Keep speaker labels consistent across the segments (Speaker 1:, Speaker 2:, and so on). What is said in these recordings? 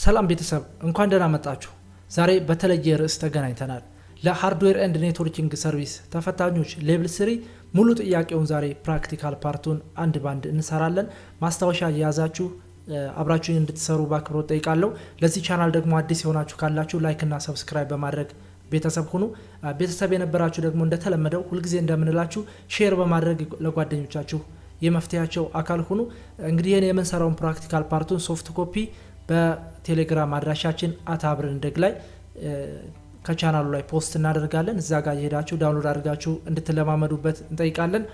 Speaker 1: ሰላም ቤተሰብ እንኳን ደህና መጣችሁ። ዛሬ በተለየ ርዕስ ተገናኝተናል። ለሃርድዌር ኤንድ ኔትወርኪንግ ሰርቪስ ተፈታኞች ሌቭል 3 ሙሉ ጥያቄውን ዛሬ ፕራክቲካል ፓርቱን አንድ ባንድ እንሰራለን። ማስታወሻ ያዛችሁ አብራችሁን እንድትሰሩ በአክብሮት ጠይቃለሁ። ለዚህ ቻናል ደግሞ አዲስ የሆናችሁ ካላችሁ ላይክ እና ሰብስክራይብ በማድረግ ቤተሰብ ሁኑ። ቤተሰብ የነበራችሁ ደግሞ እንደተለመደው ሁልጊዜ እንደምንላችሁ ሼር በማድረግ ለጓደኞቻችሁ የመፍትያቸው አካል ሁኑ። እንግዲህ የምንሰራውን ፕራክቲካል ፓርቱን ሶፍት ኮፒ በቴሌግራም አድራሻችን @አብረንደግ ላይ ከቻናሉ ላይ ፖስት እናደርጋለን። እዛ ጋር እየሄዳችሁ ዳውንሎድ አድርጋችሁ እንድትለማመዱበት እንጠይቃለን።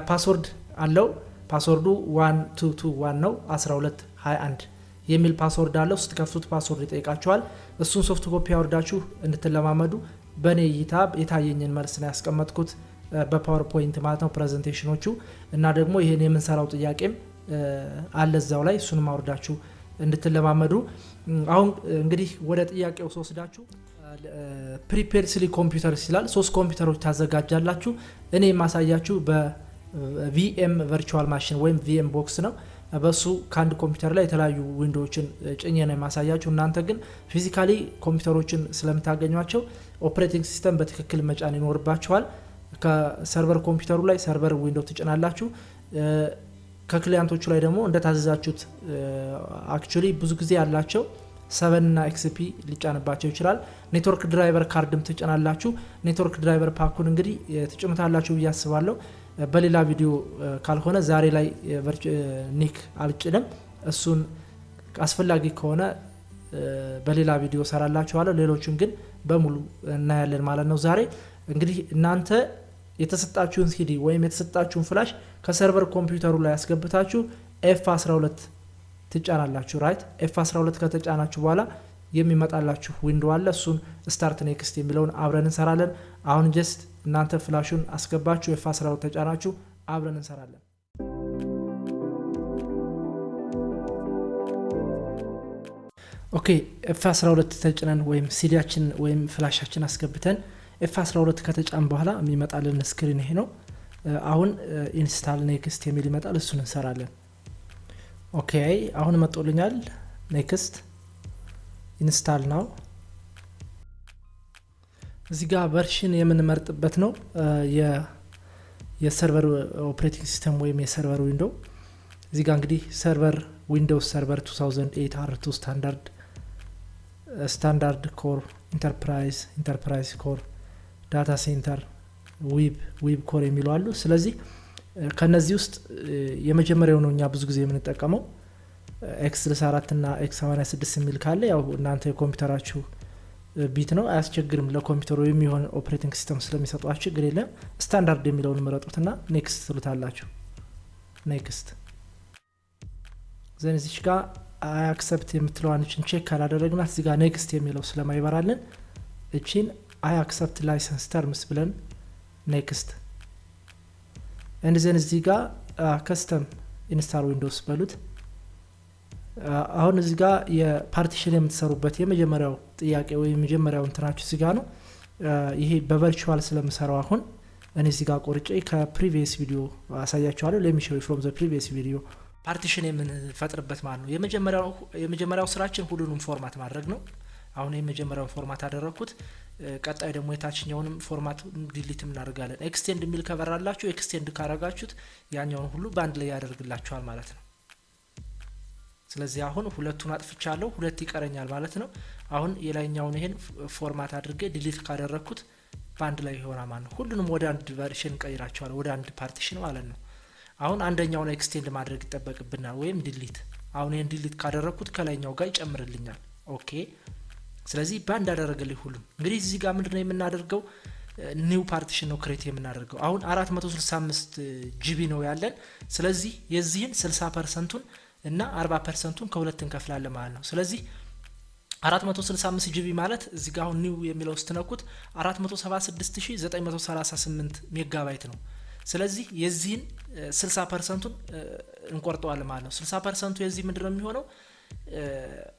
Speaker 1: ፓስወርድ አለው። ፓስወርዱ 1221 ነው። 1221 የሚል ፓስወርድ አለው። ስትከፍቱት ፓስወርድ ይጠይቃችኋል። እሱን ሶፍት ኮፒ አወርዳችሁ እንድትለማመዱ በኔ እይታ የታየኝን መልስ ነው ያስቀመጥኩት በፓወርፖይንት ማለት ነው ፕሬዘንቴሽኖቹ እና ደግሞ ይሄን የምንሰራው ጥያቄም አለ እዛው ላይ እሱንም አወርዳችሁ እንድትለማመዱ። አሁን እንግዲህ ወደ ጥያቄው ወስዳችሁ ፕሪፔር ስሊ ኮምፒውተር ይላል። 3 ኮምፒውተሮች ታዘጋጃላችሁ። እኔ የማሳያችሁ በቪኤም ቨርቹዋል ማሽን ወይም ቪኤም ቦክስ ነው። በሱ ከአንድ ኮምፒውተር ላይ የተለያዩ ዊንዶዎችን ጭኜ ነው የማሳያችሁ። እናንተ ግን ፊዚካሊ ኮምፒውተሮችን ስለምታገኟቸው ኦፕሬቲንግ ሲስተም በትክክል መጫን ይኖርባችኋል። ከሰርቨር ኮምፒውተሩ ላይ ሰርቨር ዊንዶው ትጭናላችሁ። ከክሊያንቶቹ ላይ ደግሞ እንደታዘዛችሁት አክቹሊ ብዙ ጊዜ ያላቸው 7 እና ኤክስፒ ሊጫንባቸው ይችላል። ኔትወርክ ድራይቨር ካርድም ትጭናላችሁ። ኔትወርክ ድራይቨር ፓኩን እንግዲህ ትጭምታላችሁ ብዬ አስባለሁ። በሌላ ቪዲዮ ካልሆነ ዛሬ ላይ ኒክ አልጭንም። እሱን አስፈላጊ ከሆነ በሌላ ቪዲዮ ሰራላችኋለሁ። ሌሎቹን ግን በሙሉ እናያለን ማለት ነው። ዛሬ እንግዲህ እናንተ የተሰጣችሁን ሲዲ ወይም የተሰጣችሁን ፍላሽ ከሰርቨር ኮምፒውተሩ ላይ ያስገብታችሁ F12 ትጫናላችሁ። ራይት F12 ከተጫናችሁ በኋላ የሚመጣላችሁ ዊንዶ አለ። እሱን ስታርት ኔክስት የሚለውን አብረን እንሰራለን። አሁን ጀስት እናንተ ፍላሹን አስገባችሁ F12 ተጫናችሁ አብረን እንሰራለን። ኦኬ F12 ተጭነን ወይም ሲዲያችን ወይም ፍላሻችን አስገብተን F12 ከተጫን በኋላ የሚመጣልን ስክሪን ይሄ ነው። አሁን ኢንስታል ኔክስት የሚል ይመጣል። እሱን እንሰራለን። ኦኬ አሁን መጥቶልኛል። ኔክስት ኢንስታል ነው። እዚህ ጋር ቨርሽን የምንመርጥበት ነው የሰርቨር ኦፕሬቲንግ ሲስተም ወይም የሰርቨር ዊንዶው። እዚህ ጋር እንግዲህ ሰርቨር ዊንዶውስ ሰርቨር 2008 R2 ስታንዳርድ ኮር ኢንተርፕራይዝ ኮር ዳታ ሴንተር ዊብ ኮር የሚሉ አሉ። ስለዚህ ከነዚህ ውስጥ የመጀመሪያው ነው እኛ ብዙ ጊዜ የምንጠቀመው። X64 እና X86 የሚል ካለ ያው እናንተ የኮምፒውተራችሁ ቢት ነው፣ አያስቸግርም። ለኮምፒውተሩ የሚሆን ኦፕሬቲንግ ሲስተም ስለሚሰጧችሁ ችግር የለም። ስታንዳርድ የሚለውን መረጡትና ኔክስት ትሉታላችሁ። ኔክስት ዘን እዚች ጋር አይ አክሰፕት የምትለዋን እችን ቼክ ካላደረግናት እዚህ ጋር ኔክስት የሚለው ስለማይበራልን እቺን አይ አክሰፕት ላይሰንስ ተርምስ ብለን ኔክስት እንደዚህ እዚህ ጋር ከስተም ኢንስታል ዊንዶውስ በሉት። አሁን እዚህ ጋር የፓርቲሽን የምትሰሩበት የመጀመሪያው ጥያቄ ወይ የመጀመሪያው እንትናችሁ እዚህ ጋር ነው። ይሄ በቨርቹዋል ስለምሰራው አሁን እኔ እዚህ ጋር ቆርጬ ከፕሪቪየስ ቪዲዮ አሳያችኋለሁ። let me show you from the previous video ፓርቲሽን የምንፈጥርበት ማለት ነው። የመጀመሪያው ስራችን ሁሉንም ፎርማት ማድረግ ነው። አሁን የመጀመሪያውን ፎርማት አደረኩት። ቀጣይ ደግሞ የታችኛውንም ፎርማት ዲሊት እናደርጋለን። ኤክስቴንድ የሚል ከበራላችሁ ኤክስቴንድ ካረጋችሁት ያኛውን ሁሉ ባንድ ላይ ያደርግላችኋል ማለት ነው። ስለዚህ አሁን ሁለቱን አጥፍቻለሁ፣ ሁለት ይቀረኛል ማለት ነው። አሁን የላይኛውን ይሄን ፎርማት አድርጌ ዲሊት ካደረኩት ባንድ ላይ ይሆናል ማለት ነው። ሁሉንም ወደ አንድ ቨርሽን ቀይራቸዋል፣ ወደ አንድ ፓርቲሽን ማለት ነው። አሁን አንደኛውን ኤክስቴንድ ማድረግ ይጠበቅብናል ወይም ዲሊት። አሁን ይሄን ዲሊት ካደረኩት ከላይኛው ጋር ይጨምርልኛል። ኦኬ ስለዚህ ባንድ አደረገልኝ ሁሉም። እንግዲህ እዚህ ጋር ምንድነው የምናደርገው? ኒው ፓርቲሽን ነው ክሬት የምናደርገው። አሁን 465 ጂቢ ነው ያለን። ስለዚህ የዚህን 60% እና 40% ከሁለት እንከፍላለን ማለት ነው። ስለዚህ 465 ጂቢ ማለት እዚህ ጋር አሁን ኒው የሚለው ስትነኩት 476938 ሜጋባይት ነው። ስለዚህ የዚህን 60% እንቆርጠዋለን ማለት ነው። 60% የዚህ ምንድነው የሚሆነው?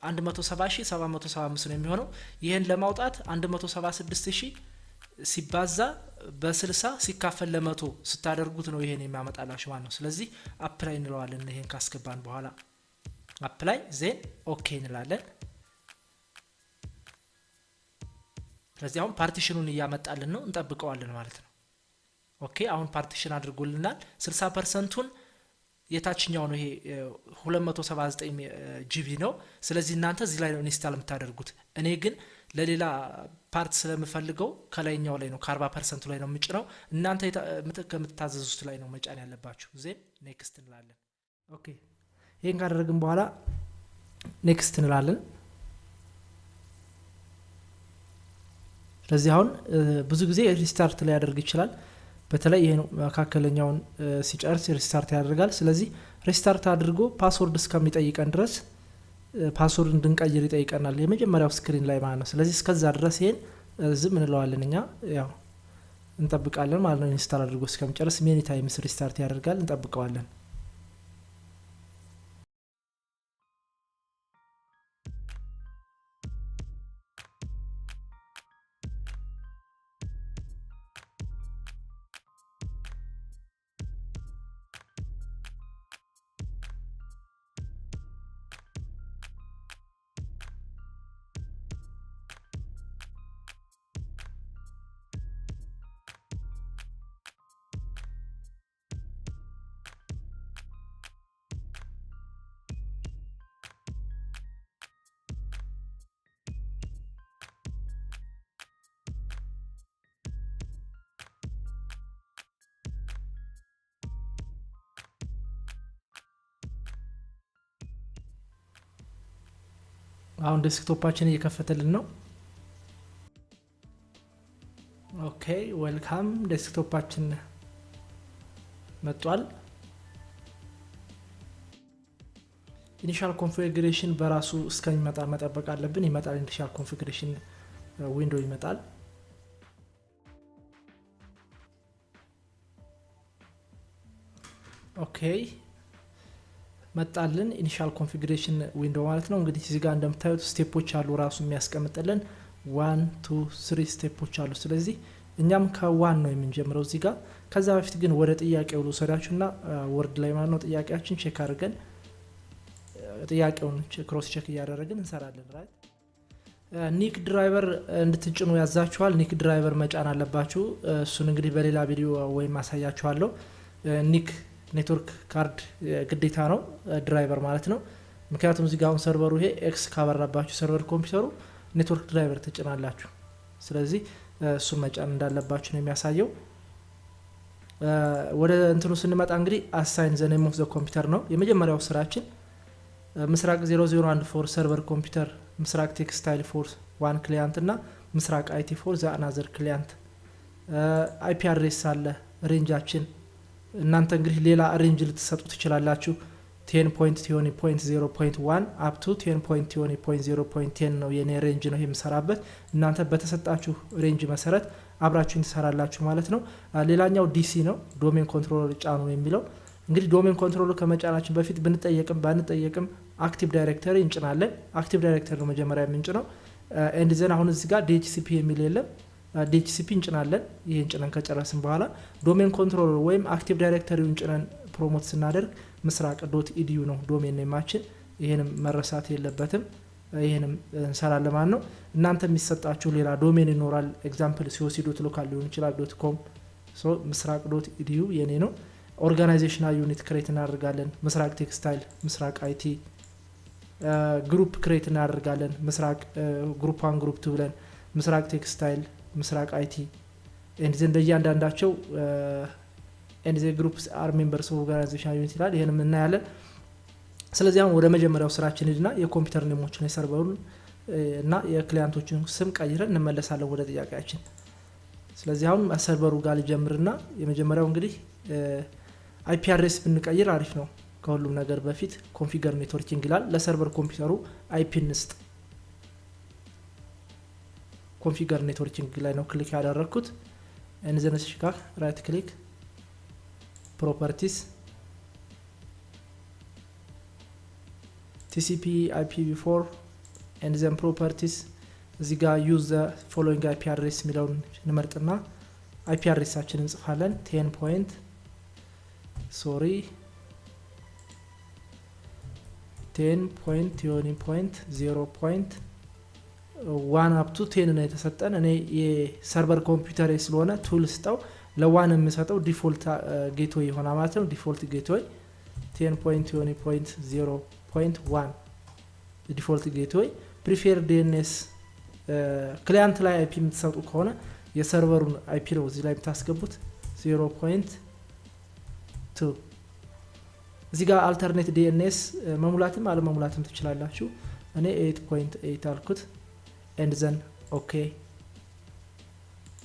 Speaker 1: 170775 ነው የሚሆነው። ይሄን ለማውጣት 176000 ሲባዛ በ60 ሲካፈል ለ100 ስታደርጉት ነው ይሄን የሚያመጣላችሁ ማለት ነው። ስለዚህ አፕላይ እንለዋለን። ይሄን ካስገባን በኋላ አፕላይ ዜን ኦኬ እንላለን። ስለዚህ አሁን ፓርቲሽኑን እያመጣልን ነው እንጠብቀዋለን ማለት ነው። ኦኬ አሁን ፓርቲሽን አድርጎልናል 60%ቱን የታችኛው ነው ይሄ 279 ጂቢ ነው። ስለዚህ እናንተ እዚህ ላይ ነው ኢንስታል የምታደርጉት። እኔ ግን ለሌላ ፓርት ስለምፈልገው ከላይኛው ላይ ነው ከ40% ላይ ነው የምጭነው። እናንተ ከምትታዘዙት ላይ ነው መጫን ያለባችሁ። ዜን ኔክስት እንላለን። ኦኬ ይሄን ካደረግን በኋላ ኔክስት እንላለን። ስለዚህ አሁን ብዙ ጊዜ ሪስታርት ላይ ያደርግ ይችላል። በተለይ ይሄን መካከለኛውን ሲጨርስ ሪስታርት ያደርጋል። ስለዚህ ሪስታርት አድርጎ ፓስወርድ እስከሚጠይቀን ድረስ ፓስወርድ እንድንቀይር ይጠይቀናል የመጀመሪያው ስክሪን ላይ ማለት ነው። ስለዚህ እስከዛ ድረስ ይሄን ዝም እንለዋለን እኛ ያው እንጠብቃለን ማለት ነው። ኢንስታል አድርጎ እስከሚጨርስ ሜኒ ታይምስ ሪስታርት ያደርጋል፣ እንጠብቀዋለን። አሁን ዴስክቶፓችን እየከፈተልን ነው። ኦኬ ዌልካም ዴስክቶፓችን መጥቷል። ኢኒሻል ኮንፊግሬሽን በራሱ እስከሚመጣ መጠበቅ አለብን። ይመጣል። ኢኒሻል ኮንፊግሬሽን ዊንዶ ይመጣል። ኦኬ መጣልን ኢኒሻል ኮንፊግሬሽን ዊንዶ ማለት ነው። እንግዲህ እዚህ ጋር እንደምታዩት ስቴፖች አሉ ራሱ የሚያስቀምጥልን 1 2 3 ስቴፖች አሉ። ስለዚህ እኛም ከ1 ነው የምንጀምረው እዚህ ጋር። ከዛ በፊት ግን ወደ ጥያቄው ልውሰዳችሁና ወርድ ላይ ማለት ነው ጥያቄያችን ቼክ አድርገን ጥያቄውን ክሮስ ቼክ እያደረግን እንሰራለን። ራይት ኒክ ድራይቨር እንድትጭኑ ያዛችኋል። ኒክ ድራይቨር መጫን አለባችሁ። እሱን እንግዲህ በሌላ ቪዲዮ ወይም አሳያችኋለሁ። ኒክ ኔትወርክ ካርድ ግዴታ ነው ድራይቨር ማለት ነው። ምክንያቱም እዚህ ጋር አሁን ሰርቨሩ ይሄ ኤክስ ካበራባችሁ ሰርቨር ኮምፒውተሩ ኔትወርክ ድራይቨር ትጭናላችሁ። ስለዚህ እሱን መጫን እንዳለባችሁ ነው የሚያሳየው። ወደ እንትኑ ስንመጣ እንግዲህ አሳይን ዘ ኔም ኦፍ ዘ ኮምፒውተር ነው የመጀመሪያው ስራችን። ምስራቅ 0014 ሰርቨር ኮምፒውተር፣ ምስራቅ ቴክስታይል ፎር ዋን ክሊያንት እና ምስራቅ አይቲ ፎር ዘ አናዘር ክሊያንት። አይፒ አድሬስ አለ ሬንጃችን። እናንተ እንግዲህ ሌላ ሬንጅ ልትሰጡ ትችላላችሁ። 10.20.0.1 አፕ ቱ 10.20.0.10 ነው የኔ ሬንጅ ነው የምሰራበት። እናንተ በተሰጣችሁ ሬንጅ መሰረት አብራችሁን ትሰራላችሁ ማለት ነው። ሌላኛው ዲሲ ነው ዶሜን ኮንትሮለር ጫኑ የሚለው። እንግዲህ ዶሜን ኮንትሮለር ከመጫናችን በፊት ብንጠየቅም ባንጠየቅም አክቲቭ ዳይሬክተሪ እንጭናለን። አክቲቭ ዳይሬክተሪ ነው መጀመሪያ የምንጭነው። ኤንድ ዘን አሁን እዚህ ጋር ዲኤችሲፒ የሚል የለም። ዲኤችሲፒ እንጭናለን። ይሄን ጭነን ከጨረስን በኋላ ዶሜን ኮንትሮለር ወይም አክቲቭ ዳይሬክተሪውን ጭነን ፕሮሞት ስናደርግ ምስራቅ .edu ነው ዶሜን ኔማችን። ይሄንም መረሳት የለበትም። ይሄንም እንሰራለን ማለት ነው። እናንተ የሚሰጣችሁ ሌላ ዶሜን ይኖራል። ኤግዛምፕል ሲኦሲ.ሎካል ሊሆን ይችላል .com ሶ ምስራቅ .edu የኔ ነው። ኦርጋናይዜሽናል ዩኒት ክሬት እናደርጋለን። ምስራቅ ቴክስታይል፣ ምስራቅ አይቲ ግሩፕ ክሬት እናደርጋለን። ምስራቅ ግሩፕ 1 ግሩፕ 2 ብለን ምስራቅ ቴክስታይል፣ ምስራቅ አይቲ እንዲህ እንደያንዳንዳቸው and the groups are members of organizational unit ይላል። ይሄንም እናያለን። ስለዚህ አሁን ወደ መጀመሪያው ስራችን ሄድና የኮምፒውተር ኔሞችን የሰርቨሩን እና የክሊያንቶችን ስም ቀይረን እንመለሳለን ወደ ጥያቄያችን። ስለዚህ አሁን ሰርቨሩ ጋር ልጀምርና የመጀመሪያው እንግዲህ አይፒ አድሬስ ብንቀይር አሪፍ ነው። ከሁሉም ነገር በፊት ኮንፊገር ኔትወርኪንግ ይላል። ለሰርቨር ኮምፒውተሩ አይፒ እንስጥ። ኮንፊገር ኔትወርኪንግ ላይ ነው ክሊክ ያደረኩት። እንዘነስሽ ጋር ራይት ክሊክ ፕሮፐርቲስ TCP IPv4 and then properties እዚህ ጋር use the following IP address የሚለውን እንመርጥና IP አድሬሳችንን እንጽፋለን 10.0.0.1 1 አፕ ቱ 10 ነው የተሰጠን። እኔ የሰርቨር ኮምፒውተር ስለሆነ ቱል ስጠው ለ1 የምሰጠው ዲፎልት ጌትዌይ ይሆናል ማለት ነው። ዲፎልት ጌትዌይ 10.20.0.1 ዲፎልት ጌትዌይ ፕሪፌር ዲኤንኤስ ክላይንት ላይ አይፒ የምትሰጡ ከሆነ የሰርቨሩን አይፒ ነው እዚህ ላይ የምታስገቡት 0.2 እዚህ ጋር አልተርኔት ዲኤንኤስ መሙላትም አለመሙላትም ትችላላችሁ። እኔ 8.8 አልኩት and then okay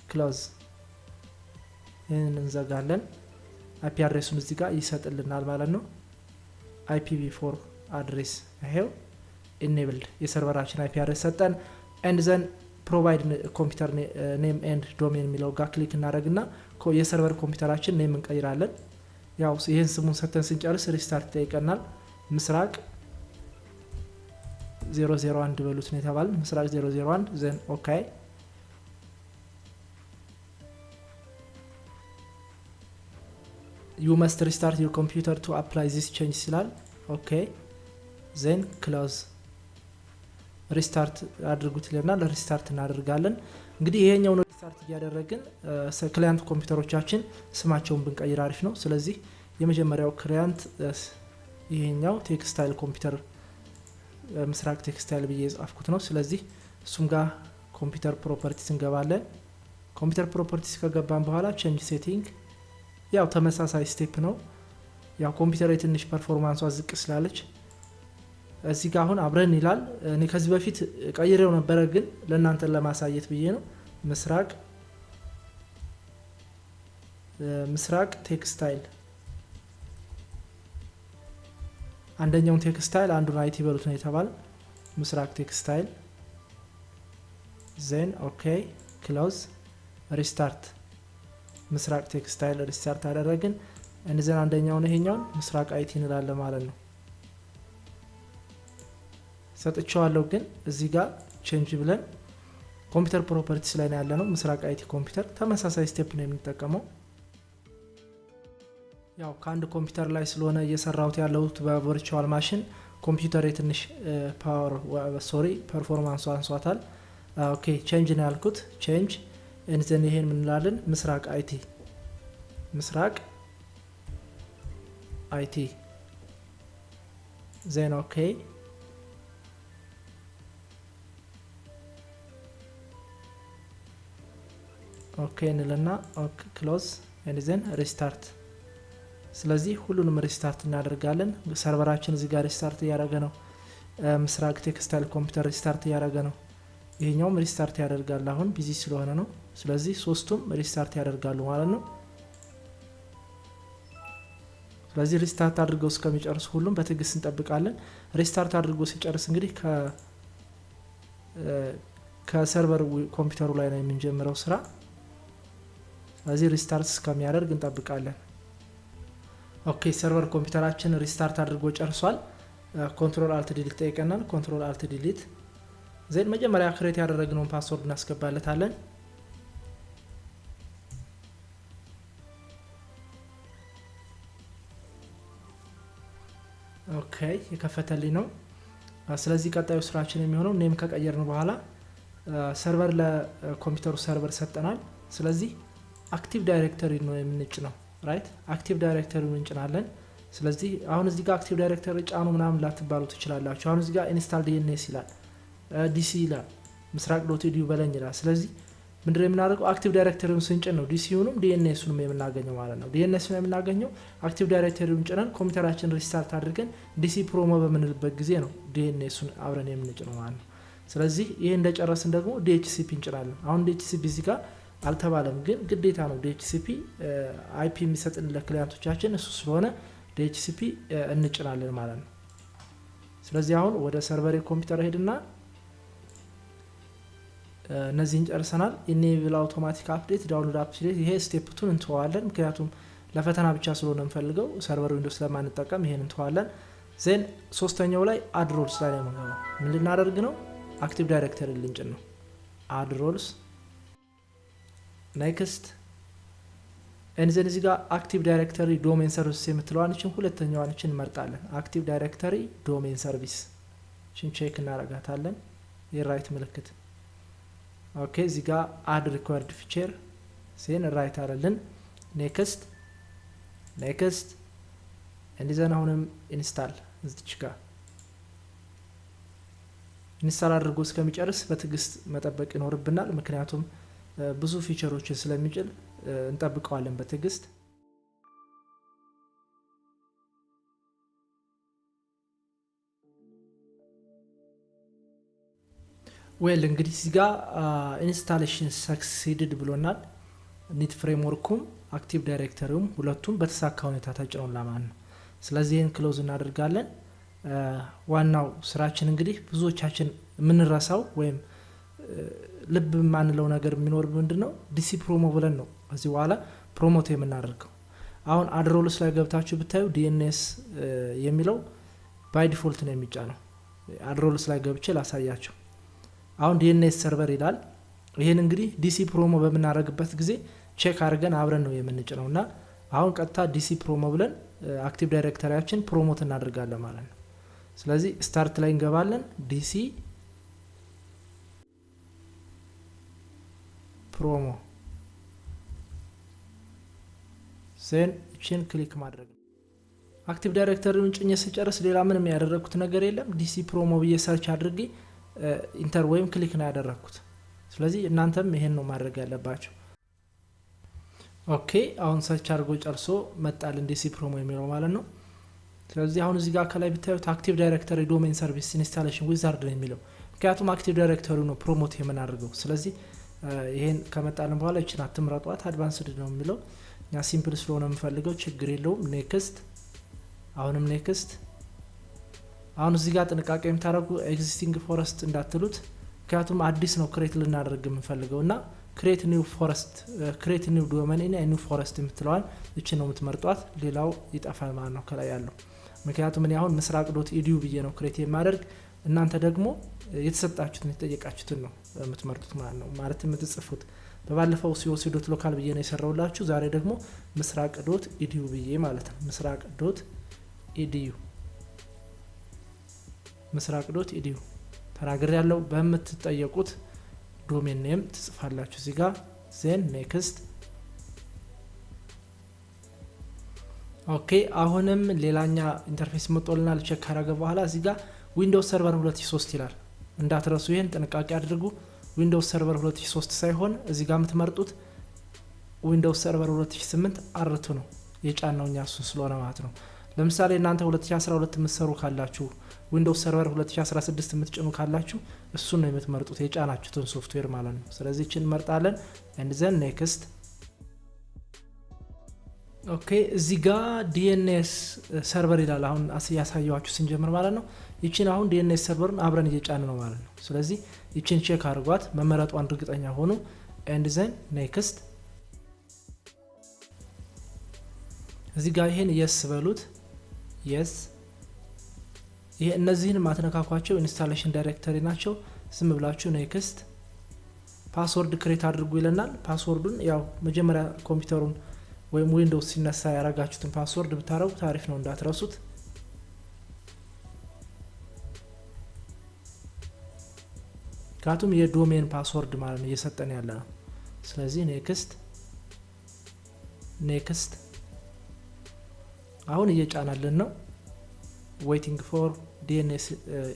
Speaker 1: close ይሄንን እንዘጋለን። አይፒ አድሬሱን እዚህ ጋር ይሰጥልናል ማለት ነው። IPv4 አድሬስ ይሄው enabled የሰርቨራችን አይፒ አድሬስ ሰጠን and then provide computer name and domain የሚለው ጋር ክሊክ እናደርግና የሰርቨር ኮምፒውተራችን ኔም እንቀይራለን። ያው ይሄን ስሙን ሰተን ስንጨርስ ሪስታርት ይጠይቀናል። ምስራቅ 001 በሉት ነው የተባለ ምስራቅ 001 then okay you must restart your computer to apply this change ይላል። okay then close ሪስታርት አድርጉት ይለናል። ሪስታርት እናደርጋለን። እንግዲህ ይሄኛው ነው ሪስታርት እያደረግን ክላይንት ኮምፒውተሮቻችን ስማቸውን ብንቀይር አሪፍ ነው። ስለዚህ የመጀመሪያው ክላይንት ይሄኛው ቴክስታይል ኮምፒውተር ምስራቅ ቴክስታይል ብዬ ጻፍኩት ነው። ስለዚህ እሱም ጋር ኮምፒውተር ፕሮፐርቲስ እንገባለን። ኮምፒውተር ፕሮፐርቲስ ከገባን በኋላ ቼንጅ ሴቲንግ ያው ተመሳሳይ ስቴፕ ነው። ያው ኮምፒውተር የትንሽ ፐርፎርማንሷ ዝቅ ስላለች እዚህ ጋር አሁን አብረን ይላል። እኔ ከዚህ በፊት ቀይሬው ነበር ግን ለእናንተ ለማሳየት ብዬ ነው። ምስራቅ ቴክስታይል አንደኛውን ቴክስታይል አንዱን አይቲ በሉት ነው የተባለ ምስራቅ ቴክስታይል ዜን ኦኬ ክሎዝ ሪስታርት ምስራቅ ቴክስታይል ሪስታርት አደረግን። እንዘን አንደኛውን ይሄኛውን ምስራቅ አይቲ እንላለን ማለት ነው። ሰጥቻለሁ ግን እዚህ ጋር ቼንጅ ብለን ኮምፒውተር ፕሮፐርቲስ ላይ ነው ያለነው። ምስራቅ አይቲ ኮምፒውተር ተመሳሳይ ስቴፕ ነው የምንጠቀመው። ያው ከአንድ ኮምፒውተር ላይ ስለሆነ እየሰራሁት ያለሁት በቨርቹዋል ማሽን ኮምፒውተር የትንሽ ፐርፎርማንሱ አንሷታል። ኦኬ ቼንጅ ነው ያልኩት። ቼንጅ እንዘን ይሄን ምን እንላለን? ምስራቅ አይቲ ዜን ኦኬ ኦኬ እንልና ኦኬ ክሎዝ and then ሪስታርት። ስለዚህ ሁሉንም ሪስታርት እናደርጋለን። ሰርቨራችን እዚህ ጋር ሪስታርት እያደረገ ነው። ምስራቅ ቴክስታይል ኮምፒውተር ሪስታርት እያደረገ ነው። ይሄኛውም ሪስታርት ያደርጋል። አሁን ቢዚ ስለሆነ ነው። ስለዚህ ሶስቱም ሪስታርት ያደርጋሉ ማለት ነው። ስለዚህ ሪስታርት አድርገው እስከሚጨርሱ ሁሉም በትዕግስት እንጠብቃለን። ሪስታርት አድርጎ ሲጨርስ እንግዲህ ከሰርቨር ኮምፒውተሩ ላይ ነው የምንጀምረው ስራ። ስለዚህ ሪስታርት እስከሚያደርግ እንጠብቃለን። ኦኬ ሰርቨር ኮምፒውተራችን ሪስታርት አድርጎ ጨርሷል። ኮንትሮል አልት ዲሊት ጠይቀናል። ኮንትሮል አልት ዲሊት ዜን መጀመሪያ ክሬት ያደረግነውን ፓስወርድ እናስገባለታለን። ኦኬ የከፈተልኝ ነው። ስለዚህ ቀጣዩ ስራችን የሚሆነው ኔም ከቀየርን በኋላ ሰርቨር ለኮምፒውተሩ ሰርቨር ሰጠናል። ስለዚህ አክቲቭ ዳይሬክተሪ ነው የምንጭነው። ራይት አክቲቭ ዳይሬክተሪውን እንጭናለን። ስለዚህ አሁን እዚህ ጋር አክቲቭ ዳይሬክተሪ ጫኑ ምናምን ላትባሉ ትችላላችሁ። አሁን እዚህ ጋር ኢንስታል ዲኤንኤስ ይላል፣ ዲሲ ይላል፣ ምስራቅ ዶት ኢዲዩ በለኝ ይላል። ስለዚህ ምንድነው የምናደርገው? አክቲቭ ዳይሬክተሪውን ስንጭን ነው ዲሲዩንም ዲኤንኤሱንም የምናገኘው ማለት ነው። ዲኤንኤሱን የምናገኘው አክቲቭ ዳይሬክተሪውን ጭነን ኮምፒውተራችን ሪስታርት አድርገን ዲሲ ፕሮሞ በምንልበት ጊዜ ነው ዲኤንኤሱን አብረን የምንጭነው ማለት ነው። ስለዚህ ይሄ እንደጨረስን ደግሞ ዲኤችሲፒ እንጭናለን። አሁን ዲኤችሲፒ እዚህ ጋር አልተባለም ግን ግዴታ ነው። ዲኤችሲፒ አይፒ የሚሰጥን ለክላይንቶቻችን እሱ ስለሆነ ዲኤችሲፒ እንጭናለን ማለት ነው። ስለዚህ አሁን ወደ ሰርቨር ኮምፒውተር ሄድና እነዚህን ጨርሰናል። ኢኔብል አውቶማቲክ አፕዴት ዳውንሎድ አፕዴት ይሄ ስቴፕ 2 እንተዋለን፣ ምክንያቱም ለፈተና ብቻ ስለሆነ እንፈልገው ሰርቨር ዊንዶውስ ስለማንጠቀም ይሄን እንተዋለን። ዜን ሶስተኛው ላይ አድ ሮልስ ላይ ነው። ምን ልናደርግ ነው? አክቲቭ ዳይሬክተሪ ልንጭን ነው። አድ ሮልስ ኔክስት እንዘን እዚህ ጋር አክቲቭ ዳይሬክተሪ ዶሜን ሰርቪስ የምትለዋንችን ሁለተኛዋንችን እንመርጣለን። አክቲቭ ዳይሬክተሪ ዶሜን ሰርቪስ ችን ቼክ እናረጋታለን። የራይት ምልክት ኦኬ እዚህ ጋር አድ ሪኳየርድ ፊቸር ሴን ራይት አለልን ኔክስት እንዲዘን አሁንም ኢንስታል እዚች ጋር ኢንስታል አድርጎ እስከሚጨርስ በትግስት መጠበቅ ይኖርብናል ምክንያቱም ብዙ ፊቸሮችን ስለሚጭል እንጠብቀዋለን በትግስት ዌል እንግዲህ እዚህ ጋር ኢንስታሌሽን ሰክሲድድ ብሎናል ኒት ፍሬምወርኩም አክቲቭ ዳይሬክተሪውም ሁለቱም በተሳካ ሁኔታ ተጭነውና ማለት ነው ስለዚህ ይህን ክሎዝ እናደርጋለን ዋናው ስራችን እንግዲህ ብዙዎቻችን የምንረሳው ወይም ልብ ማንለው ነገር የሚኖር ምንድነው ዲሲ ፕሮሞ ብለን ነው እዚህ በኋላ ፕሮሞት የምናደርገው አሁን አድሮልስ ላይ ገብታችሁ ብታዩ ዲኤንኤስ የሚለው ባይ ዲፎልት ነው የሚጫነው አድሮልስ ላይ ገብቼ ላሳያችሁ አሁን ዲኤንኤስ ሰርቨር ይላል ይሄን እንግዲህ ዲሲ ፕሮሞ በመናረግበት ጊዜ ቼክ አድርገን አብረን ነው የምንጭነውና አሁን ቀጥታ ዲሲ ፕሮሞ ብለን አክቲቭ ዳይሬክተሪያችን ፕሮሞት እናደርጋለን ማለት ነው ስለዚህ ስታርት ላይ እንገባለን ዲሲ ፕሮሞ ሴን ቺን ክሊክ ማድረግ አክቲቭ ዳይሬክተሪውን ጭኜ ስጨርስ ሌላ ምንም ያደረኩት ነገር የለም ዲሲ ፕሮሞ ብዬ ሰርች አድርጌ ኢንተር ወይም ክሊክ ነው ያደረኩት ስለዚህ እናንተም ይሄን ነው ማድረግ ያለባችሁ ኦኬ አሁን ሰርች አድርጎ ጨርሶ መጣልን ዲሲ ፕሮሞ የሚለው ማለት ነው ስለዚህ አሁን እዚህ ጋር ከላይ ብታዩት አክቲቭ ዳይሬክተሪ ዶሜን ሰርቪስ ኢንስታሌሽን ዊዛርድ ነው የሚለው ምክንያቱም አክቲቭ ዳይሬክተሪ ነው ፕሮሞት የምናደርገው ስለዚህ ይሄን ከመጣልን በኋላ እቺን አትምረጧት አድቫንስድ ነው የሚለው ያ ሲምፕል ስለሆነ የምፈልገው ችግር የለውም ኔክስት አሁንም ኔክስት አሁን እዚህ ጋር ጥንቃቄ የምታደርጉ ኤግዚስቲንግ ፎረስት እንዳትሉት ምክንያቱም አዲስ ነው ክሬት ልናደርግ የምንፈልገውና ክሬት ኒው ፎረስት ክሬት ኒው ዶሜን እና ኒው ፎረስት የምትለዋል እቺ ነው የምትመርጧት ሌላው ይጠፋል ማለት ነው ከላይ ያለው ምክንያቱም እኔ አሁን ምስራቅ.edu ብዬ ነው ክሬት የማደርግ እናንተ ደግሞ የተሰጣችሁትን የተጠየቃችሁትን ነው የምትመርጡት ማለት ነው ማለት የምትጽፉት በባለፈው coc.local ብዬ ነው የሰራውላችሁ ዛሬ ደግሞ ምስራቅ.edu ብዬ ማለት ነው ምስራቅ.edu ተናገር ያለው በመትጠየቁት ዶሜን ኔም ትጽፋላችሁ እዚህ ጋር ዜን ኔክስት ኦኬ አሁንም ሌላኛ ኢንተርፌስ መጥቶልናል ቼክ ካረገ በኋላ እዚህ ጋር ዊንዶውስ ሰርቨር 2003 ይላል እንዳትረሱ ይሄን ጥንቃቄ አድርጉ ዊንዶውስ ሰርቨር 2003 ሳይሆን እዚህ ጋር የምትመርጡት ዊንዶውስ ሰርቨር 2008 አርቱ ነው የጫናውኛ እሱ ስለሆነ ማለት ነው ለምሳሌ እናንተ 2012 የምትሰሩ ካላችሁ ዊንዶውስ ሰርቨር 2016 የምትጭኑ ካላችሁ እሱ ነው የምትመርጡት የጫናችሁትን ሶፍትዌር ማለት ነው ስለዚህ እቺን እንመርጣለን and then next ኦኬ እዚህ ጋር ዲኤንኤስ ሰርቨር ይላል አሁን ያሳያችሁ ስንጀምር ማለት ነው እቺን አሁን ዲኤንኤስ ሰርቨርን አብረን እየጫን ነው ማለት ነው ስለዚህ እቺን ቼክ አድርጓት መመረጧን እርግጠኛ ሆኑ and then next እዚህ ጋር ይሄን yes በሉት yes ይሄ እነዚህን ማተነካኳቸው ኢንስታሌሽን ዳይሬክተሪ ናቸው ዝም ብላችሁ ኔክስት ፓስወርድ ክሬት አድርጉ ይለናል ፓስወርዱን ያው መጀመሪያ ኮምፒውተሩን ወይም ዊንዶውስ ሲነሳ ያረጋችሁትን ፓስወርድ ብታረጉ ታሪፍ ነው እንዳትረሱት ካቱም የዶሜን ፓስወርድ ማለት ነው እየሰጠን ያለ ነው ስለዚህ ኔክስት አሁን እየጫናልን ነው waiting for DNS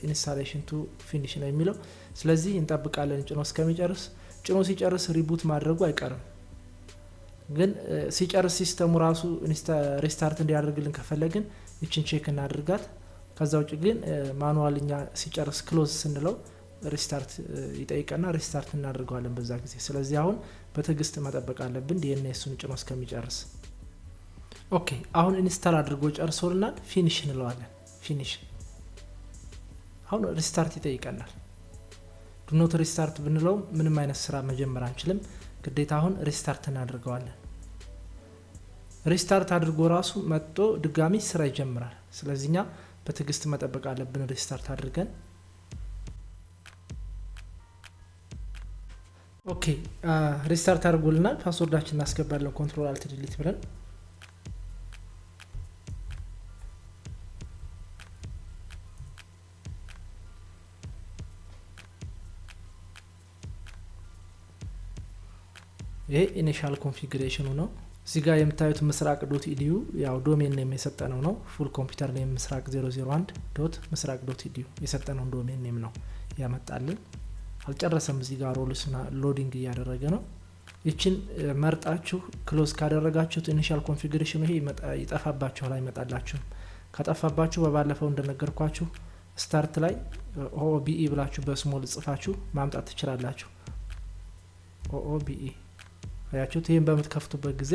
Speaker 1: installation to finish ነው የሚለው ስለዚህ እንጠብቃለን ጭኖ እስከሚጨርስ ጭኖ ሲጨርስ ሪቡት ማድረጉ አይቀርም ግን ሲጨርስ ሲስተሙ ራሱ ሪስታርት እንዲያደርግልን ከፈለግን እቺን ቼክ እናድርጋት ከዛ ውጭ ግን ማኑዋልኛ ሲጨርስ ክሎዝ ስንለው ሪስታርት ይጠይቀና ሪስታርት እናደርገዋለን በዛ ጊዜ ስለዚህ አሁን በትግስት መጠበቅ አለብን DNSን ጭኖ እስከሚጨርስ ኦኬ አሁን ኢንስታል አድርጎ ጨርሶልናል ፊኒሽ እንለዋለን ፊኒሽ አሁን ሪስታርት ይጠይቀናል ዱኖት ሪስታርት ብንለው ምንም አይነት ስራ መጀመር አንችልም ግዴታ አሁን ሪስታርት እናደርገዋለን ሪስታርት አድርጎ ራሱ መጥቶ ድጋሚ ስራ ይጀምራል ስለዚህኛ በትግስት መጠበቅ አለብን ሪስታርት አድርገን ኦኬ ሪስታርት አድርጎልናል ፓስወርዳችንን እናስገባለን ኮንትሮል አልት ዲሊት ብለን ይሄ ኢኒሻል ኮንፊግሬሽኑ ነው። እዚህ ጋር የምታዩት ምስራቅ ዶት ኢዲዩ ያው ዶሜን ኔም የሰጠነው ነው። ፉል ኮምፒውተር ኔም ምስራቅ 001 ዶት ምስራቅ ዶት ኢዲዩ የሰጠነው ዶሜን ኔም ነው ያመጣልን። አልጨረሰም። እዚህ ጋር ሮልስና ሎዲንግ እያደረገ ነው። ይችን መርጣችሁ ክሎዝ ካደረጋችሁት ኢኒሻል ኮንፊግሬሽኑ ይሄ ይጠፋባችኋል፣ አይመጣላችሁም። ከጠፋባችሁ በባለፈው እንደነገርኳችሁ ስታርት ላይ ኦኦቢኢ ብላችሁ በስሞል ጽፋችሁ ማምጣት ትችላላችሁ። ኦኦቢኢ አያችሁት? ይሄን በምትከፍቱበት ጊዜ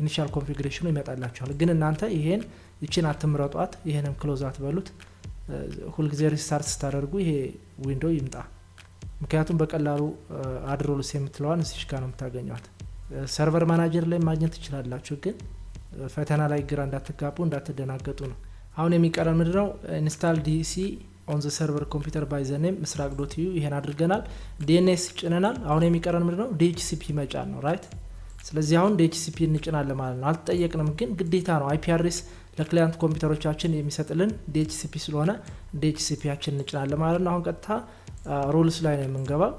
Speaker 1: ኢኒሻል ኮንፊግሬሽኑ ይመጣላችኋል። ግን እናንተ ይችን አትምረጧት፣ ይሄንም ክሎዝ አትበሉት። ሁልጊዜ ሪስታርት ስታደርጉ ይሄ ዊንዶው ይምጣ። ምክንያቱም በቀላሉ አድሮልስ የምትለዋን እዚህ ጋር ነው የምታገኟት። ሰርቨር ማናጀር ላይ ማግኘት ትችላላችሁ። ግን ፈተና ላይ ግራ እንዳትጋቡ እንዳትደናገጡ ነው። አሁን የሚቀረን ምንድነው? ኢንስታል ዲሲ ኦን ዘ ሰርቨር ኮምፒውተር ባይ ዘ ኔም ምስራቅ ዶት ዩ ይሄን አድርገናል። ዲኤንኤስ ጭነናል። አሁን የሚቀረን ምንድነው? ዲኤችሲፒ መጫን ነው። ራይት። ስለዚህ አሁን ዲኤችሲፒ እንጭናለን ማለት ነው። አልተጠየቅንም፣ ግን ግዴታ ነው። አይፒ አድሬስ ለክላይንት ኮምፒውተሮቻችን የሚሰጥልን ዲኤችሲፒ ስለሆነ ዲኤችሲፒያችን እንጭናለን ማለት ነው። አሁን ቀጥታ ሮልስ ላይ ነው የምንገባው።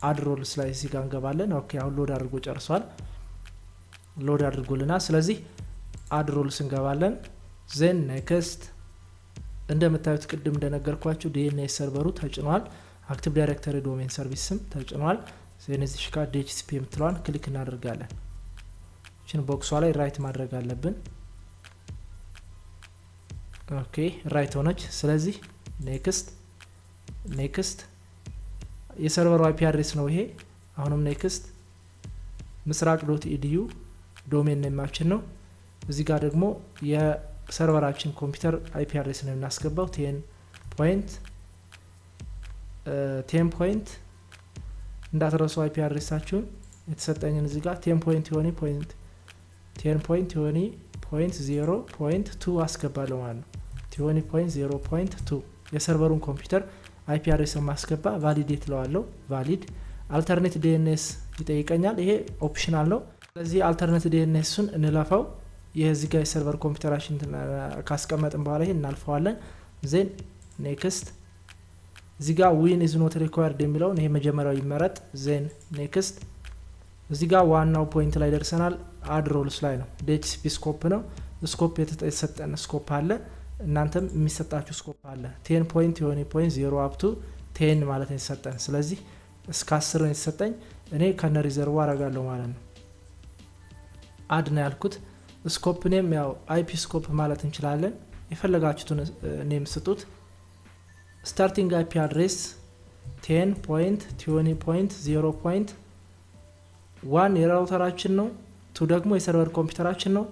Speaker 1: አድ ሮልስ ላይ እዚህ ጋር እንገባለን። ኦኬ አሁን ሎድ አድርጎ ጨርሷል። ሎድ አድርጎልናል። ስለዚህ አድ ሮልስ እንገባለን። ዜን ኔክስት እንደምታዩት ቅድም እንደነገርኳችሁ ዲኤንኤስ ሰርቨሩ ተጭኗል። አክቲቭ ዳይሬክተሪ ዶሜን ሰርቪስ ስም ተጭኗል። ዜን እዚህ ጋር ዲኤችሲፒ የምትለዋን ክሊክ እናደርጋለን። እቺን ቦክሷ ላይ ራይት ማድረግ አለብን። ኦኬ ራይት ሆነች። ስለዚህ ኔክስት የሰርቨሩ አይፒ አድሬስ ነው ይሄ። አሁንም ኔክስት ምስራቅ ዶት ኢዲዩ ዶሜን ኔማችን ነው። እዚህ ጋር ደግሞ የሰርቨራችን ኮምፒውተር አይፒ አድሬስ ነው የምናስገባው 10 እንዳትረሱ አይፒ አድሬሳችሁን የተሰጠኝን እዚህ ጋር 10.20.0.2 አስገባለሁ ማለት ነው። 20.0.2 የሰርቨሩን ኮምፒውተር አይፒ አድሬስ ማስገባ ቫሊዴት ለዋለው ቫሊድ አልተርኔት ዲኤንኤስ ይጠይቀኛል። ይሄ ኦፕሽናል ነው። ስለዚህ አልተርኔት ዲኤንኤስን እንለፋው። ይሄ እዚህ ጋር የሰርቨር ኮምፒውተራችን ካስቀመጥን በኋላ ይሄ እናልፈዋለን። ዜን ኔክስት እዚህ ጋር ዊን ኢዝ ኖት ሪኳየርድ የሚለውን ይሄ መጀመሪያው ይመረጥ። ዜን ኔክስት እዚህ ጋር ዋናው ፖይንት ላይ ደርሰናል። አድ ሮልስ ላይ ነው። ዲኤችሲፒ ስኮፕ ነው። ስኮፕ የተሰጠን ስኮፕ አለ። እናንተም የሚሰጣችሁ ስኮፕ አለ። 10.0 አፕ ቱ 10 ማለት ነው የተሰጠን። ስለዚህ እስከ 10 ነው የተሰጠኝ። እኔ ከነ ሪዘርቭ አረጋለሁ ማለት ነው። አድ ነው ያልኩት። ስኮፕ ኔም ያው አይፒ ስኮፕ ማለት እንችላለን። የፈለጋችሁትን ኔም ስጡት። ስታርቲንግ አይፒ አድሬስ 10.20.0.1 የራውተራችን ነው። 2 ደግሞ የሰርቨር ኮምፒውተራችን ነው።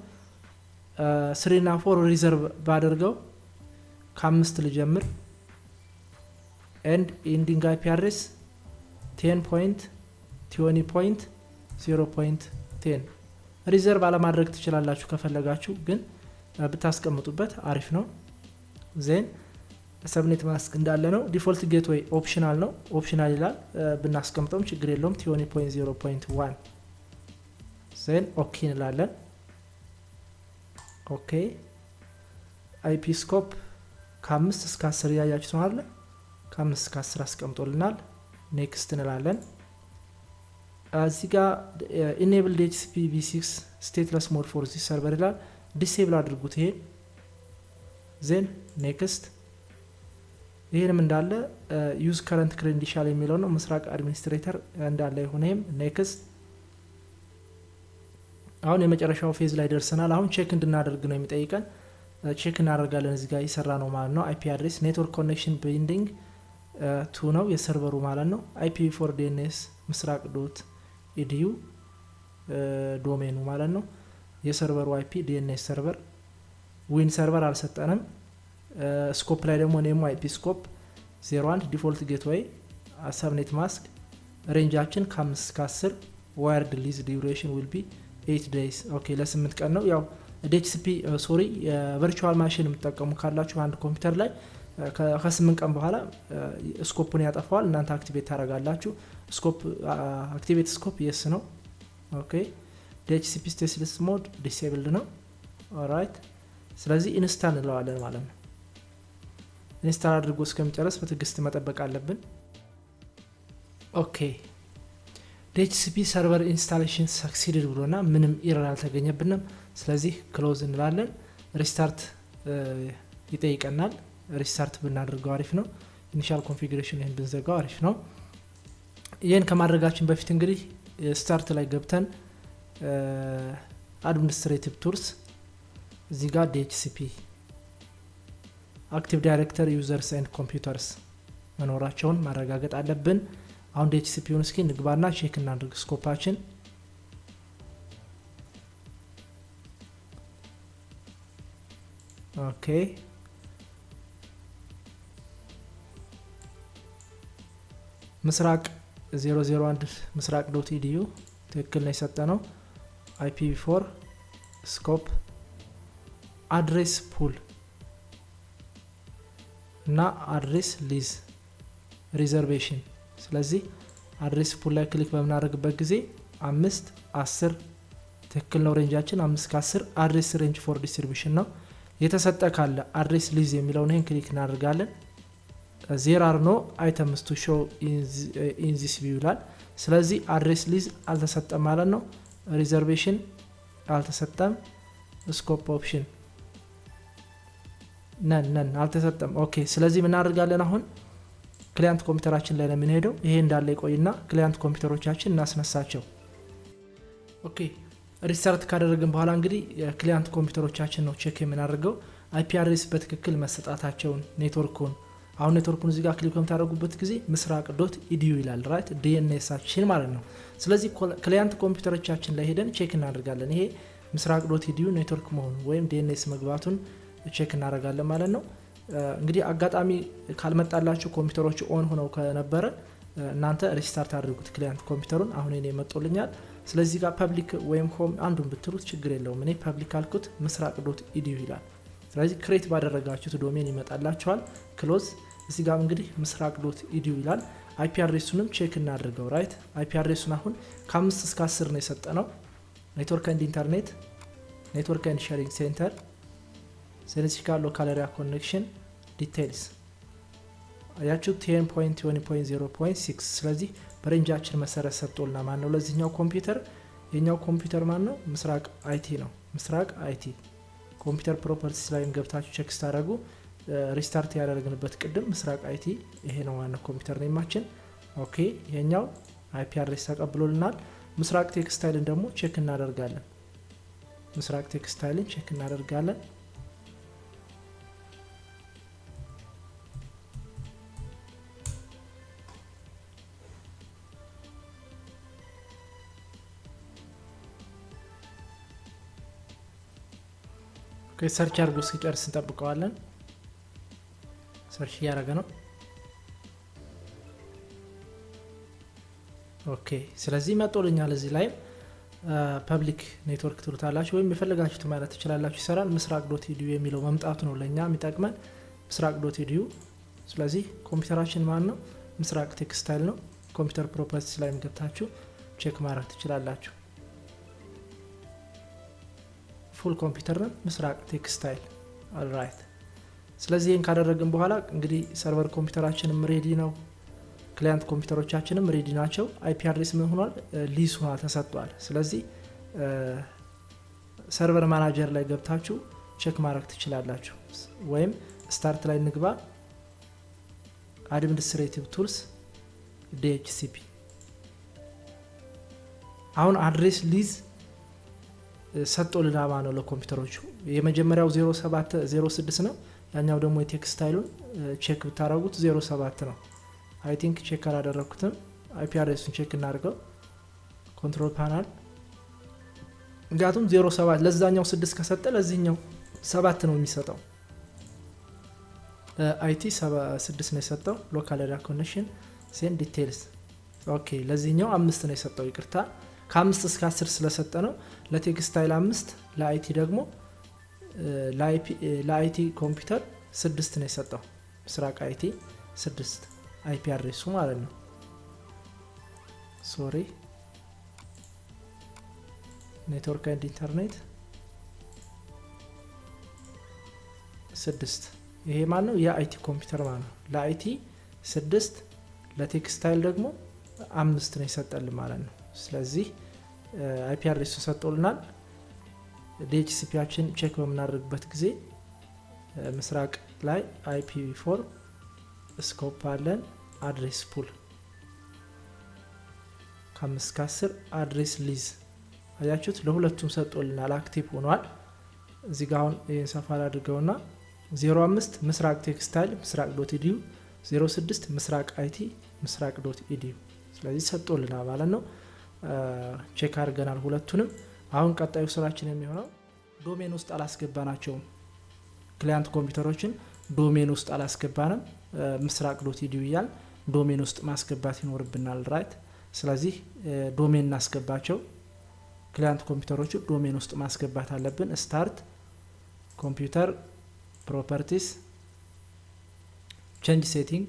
Speaker 1: 3 እና 4 ሪዘርቭ ባደርገው ከ5 ልጀምር። ኤንድ ኢንዲንግ አይፒ አድሬስ 10.20.0.10 ሪዘርቭ አለማድረግ ትችላላችሁ ከፈለጋችሁ፣ ግን ብታስቀምጡበት አሪፍ ነው። ዜን ሰብኔት ማስክ እንዳለ ነው። ዲፎልት ጌትዌይ ኦፕሽናል ነው። ኦፕሽናል ይላል፣ ብናስቀምጠውም ችግር የለውም። 20.0.1 ዜን ኦኬ እንላለን። ኦኬ አይፒ ስኮፕ ከ5 እስከ 10 ያያችሁ ነው አይደል? ከ5 እስከ 10 አስቀምጦልናል። ኔክስት እንላለን። እዚህ ጋር ኢኔብል ዲኤችሲፒ v6 ስቴትለስ ሞድ ፎር ዚስ ሰርቨር ይላል። ዲሴብል አድርጉት ይሄ። ዜን ኔክስት ይሄንም እንዳለ ዩዝ ከረንት ክሬዴንሻል የሚለው ነው። ምስራቅ አድሚኒስትሬተር እንዳለ ይሁንም። ኔክስት አሁን የመጨረሻው ፌዝ ላይ ደርሰናል። አሁን ቼክ እንድናደርግ ነው የሚጠይቀን። ቼክ እናደርጋለን። እዚህ ጋር ይሰራ ነው ማለት ነው። አይፒ አድሬስ ኔትወርክ ኮኔክሽን ባይንዲንግ 2 ነው የሰርቨሩ ማለት ነው። IPv4 DNS ምስራቅ ዶት ኢዲዩ ዶሜኑ ማለት ነው። የሰርቨሩ አይፒ ዲኤንኤስ ሰርቨር ዊን ሰርቨር አልሰጠንም። ስኮፕ ላይ ደግሞ ኔሙ አይፒ ስኮፕ 01 ዲፎልት ጌትዌይ ሰብኔት ማስክ ሬንጃችን ከ5 እስከ 10 ዋይርድ ሊዝ ዲዩሬሽን ዊል ቢ 8 ዴይስ ኦኬ ለ8 ቀን ነው። ያው ዲኤችሲፒ ሶሪ የቨርቹዋል ማሽን የምትጠቀሙ ካላችሁ አንድ ኮምፒውተር ላይ ከ8 ቀን በኋላ ስኮፑን ያጠፋዋል። እናንተ አክቲቬት ታደርጋላችሁ። ስኮፕ አክቲቬት ስኮፕ የስ ነው። ኦኬ ዲኤችሲፒ ስቴትለስ ሞድ ዲሴብልድ ነው። ኦልራይት ስለዚህ ኢንስታል እንለዋለን ማለት ነው። ኢንስታል አድርጎ እስከሚጨርስ በትዕግስት መጠበቅ አለብን። ኦኬ ዲኤችሲፒ ሰርቨር ኢንስታሌሽን ሰክሲድድ ብሎና ምንም ኢረር አልተገኘብንም። ስለዚህ ክሎዝ እንላለን። ሪስታርት ይጠይቀናል። ሪስታርት ብናደርገው አሪፍ ነው። ኢኒሻል ኮንፊግሬሽን ይህን ብንዘጋው አሪፍ ነው። ይህን ከማድረጋችን በፊት እንግዲህ ስታርት ላይ ገብተን አድሚኒስትሬቲቭ ቱልስ እዚህ ጋር ዲኤችሲፒ አክቲቭ ዳይሬክተር ዩዘርስ ኤንድ ኮምፒውተርስ መኖራቸውን ማረጋገጥ አለብን። አሁን ዲኤችሲፒውን እስኪ ንግባና ቼክ እናድርግ ስኮፓችን። ኦኬ ምስራቅ 001 ምስራቅ .edu ትክክል ነው የሰጠ ነው። IPv4 ስኮፕ አድሬስ ፑል እና አድሬስ ሊዝ ሪዘርቬሽን። ስለዚህ አድሬስ ፑል ላይ ክሊክ በምናደርግበት ጊዜ 5 10 ትክክል ነው። ሬንጃችን 5 ከ10 አድሬስ ሬንጅ ፎር ዲስትሪቢዩሽን ነው። የተሰጠ ካለ አድሬስ ሊዝ የሚለውን ይሄን ክሊክ እናደርጋለን። ዜር አር ኖ አይተምስ ቱ ሾው ኢን ዚስ ቪው ይላል። ስለዚህ አድሬስ ሊዝ አልተሰጠም ማለት ነው። ሪዘርቬሽን አልተሰጠም። ስኮፕ ኦፕሽን ነን አልተሰጠም። ኦኬ ስለዚህ ምን እናደርጋለን? አሁን ክሊያንት ኮምፒውተራችን ላይ ነው የምንሄደው። ይሄ እንዳለ ይቆይና ክሊያንት ኮምፒውተሮቻችን እናስነሳቸው። ኦኬ ሪስታርት ካደረግን በኋላ እንግዲህ የክሊያንት ኮምፒውተሮቻችን ነው ቼክ የምናደርገው አይፒ አድሬስ በትክክል መሰጣታቸውን፣ ኔትወርኩን። አሁን ኔትወርኩን እዚህ ጋር ክሊክ በምታደርጉበት ጊዜ ምስራቅ .edu ይላል ራይት ዲኤንኤሳችን ማለት ነው። ስለዚህ ክሊያንት ኮምፒውተሮቻችን ላይ ሄደን ቼክ እናደርጋለን። ይሄ ምስራቅ .edu ኔትወርክ መሆኑ ወይም ዲኤንኤስ መግባቱን ቼክ እናደርጋለን ማለት ነው። እንግዲህ አጋጣሚ ካልመጣላችሁ ኮምፒውተሮች ኦን ሆነው ከነበረ እናንተ ሪስታርት አድርጉት ክሊያንት ኮምፒውተሩን። አሁን እኔ መጥቶልኛል። ስለዚህ ጋር ፐብሊክ ወይም ሆም አንዱን ብትሉት ችግር የለውም። እኔ ፐብሊክ አልኩት ምስራቅ .edu ይላል። ስለዚህ ክሬት ባደረጋችሁት ዶሜን ይመጣላችኋል። ክሎዝ እዚህ ጋር እንግዲህ ምስራቅ .edu ይላል። አይፒ አድሬሱንም ቼክ እናድርገው ራይት። አይፒ አድሬሱን አሁን ከ5 እስከ 10 ነው የሰጠነው። ኔትወርክ ኤንድ ኢንተርኔት፣ ኔትወርክ ኤንድ ሼሪንግ ሴንተር፣ ሴንሲካል ሎካል ኤሪያ ኮኔክሽን ዲቴይልስ አያችሁ 10.20.0.6 ስለዚህ በሬንጃችን መሰረት ሰጥቶልና ማን ነው ለዚህኛው ኮምፒውተር። የኛው ኮምፒውተር ማን ነው? ምስራቅ አይቲ ነው። ምስራቅ አይቲ ኮምፒውተር ፕሮፐርቲስ ላይ ገብታችሁ ቼክ ስታደርጉ ሪስታርት ያደረግንበት ቅድም ምስራቅ አይቲ ይሄ ነው ዋናው ኮምፒውተር ኔማችን። ኦኬ የኛው አይፒ አድሬስ ተቀብሎልናል። ምስራቅ ቴክስታይልን ደግሞ ቼክ እናደርጋለን። ምስራቅ ቴክስታይልን ቼክ እናደርጋለን። ሰርች አድርጎ እስኪጨርስ እንጠብቀዋለን። ሰርች እያደረገ ነው። ኦኬ ስለዚህ መጥቶልኛል። እዚህ ላይ ፐብሊክ ኔትወርክ ትሉታላችሁ ወይም የፈለጋችሁት ማለት ትችላላችሁ። ይሰራል። ምስራቅ .edu የሚለው መምጣቱ ነው ለኛ የሚጠቅመን ምስራቅ .edu። ስለዚህ ኮምፒውተራችን ማን ነው? ምስራቅ ቴክስታይል ነው። ኮምፒውተር ፕሮፐርቲስ ላይ ገብታችሁ ቼክ ማድረግ ትችላላችሁ። ፉል ኮምፒውተር ነው ምስራቅ ቴክስታይል ኦልራይት። ስለዚህ ይህን ካደረግን በኋላ እንግዲህ ሰርቨር ኮምፒውተራችንም ሬዲ ነው። ክሊያንት ኮምፒውተሮቻችንም ሬዲ ናቸው። አይፒ አድሬስ ምን ሆኗል? ሊዝ ሆኗል ተሰጥቷል። ስለዚህ ሰርቨር ማናጀር ላይ ገብታችሁ ቼክ ማድረግ ትችላላችሁ። ወይም ስታርት ላይ ንግባ፣ አድሚኒስትሬቲቭ ቱልስ ዲኤችሲፒ። አሁን አድሬስ ሊዝ ሰጥቶ ልናማ ነው ለኮምፒውተሮቹ። የመጀመሪያው 0706 ነው። ያኛው ደግሞ የቴክስታይሉን ቼክ ብታረጉት 07 ነው። አይ ቲንክ ቼክ አላደረኩትም። አይፒ አድሬሱን ቼክ እናድርገው። ኮንትሮል ፓናል ምክንያቱም 07 ለዛኛው 6 ከሰጠ ለዚህኛው 7 ነው የሚሰጠው። አይቲ 6 ነው የሰጠው። ሎካል ኤሪያ ኮኔክሽን ሴን ዲቴይልስ ኦኬ። ለዚህኛው 5 ነው የሰጠው። ይቅርታ ከ5 እስከ 10 ስለሰጠ ነው። ለቴክስታይል 5 ለአይቲ ደግሞ ለአይቲ ኮምፒውተር 6 ነው የሰጠው። ምስራቅ አይቲ 6 አይፒ አድሬሱ ማለት ነው። ሶሪ ኔትወርክ ኤንድ ኢንተርኔት 6 ይሄ ማን ነው? የአይቲ ኮምፒውተር ማለት ነው። ለአይቲ 6 ለቴክስታይል ደግሞ 5 ነው የሰጠልን ማለት ነው። ስለዚህ አይፒ አድሬስ ተሰጥቶልናል። ዲኤችሲፒያችን ቼክ በምናደርግበት ጊዜ ምስራቅ ላይ IPv4 ስኮፕ አለን። አድሬስ ፑል ከ5-10 አድሬስ ሊዝ አያችሁት ለሁለቱም ሰጥቶልናል፣ አክቲቭ ሆኗል። እዚህ ጋር አሁን ይሄን ሰፋ አድርገውና 05 ምስራቅ ቴክስታይል ምስራቅ.edu 06 ምስራቅ IT ምስራቅ.edu ስለዚህ ሰጥቶልናል ማለት ነው። ቼክ አድርገናል ሁለቱንም። አሁን ቀጣዩ ስራችን የሚሆነው ዶሜን ውስጥ አላስገባናቸውም። ክላይንት ኮምፒውተሮችን ዶሜን ውስጥ አላስገባንም። ምስራቅ.edu እያል ዶሜን ውስጥ ማስገባት ይኖርብናል ራይት። ስለዚህ ዶሜን እናስገባቸው። ክላይንት ኮምፒውተሮቹ ዶሜን ውስጥ ማስገባት አለብን። ስታርት ኮምፒውተር ፕሮፐርቲስ ቼንጅ ሴቲንግ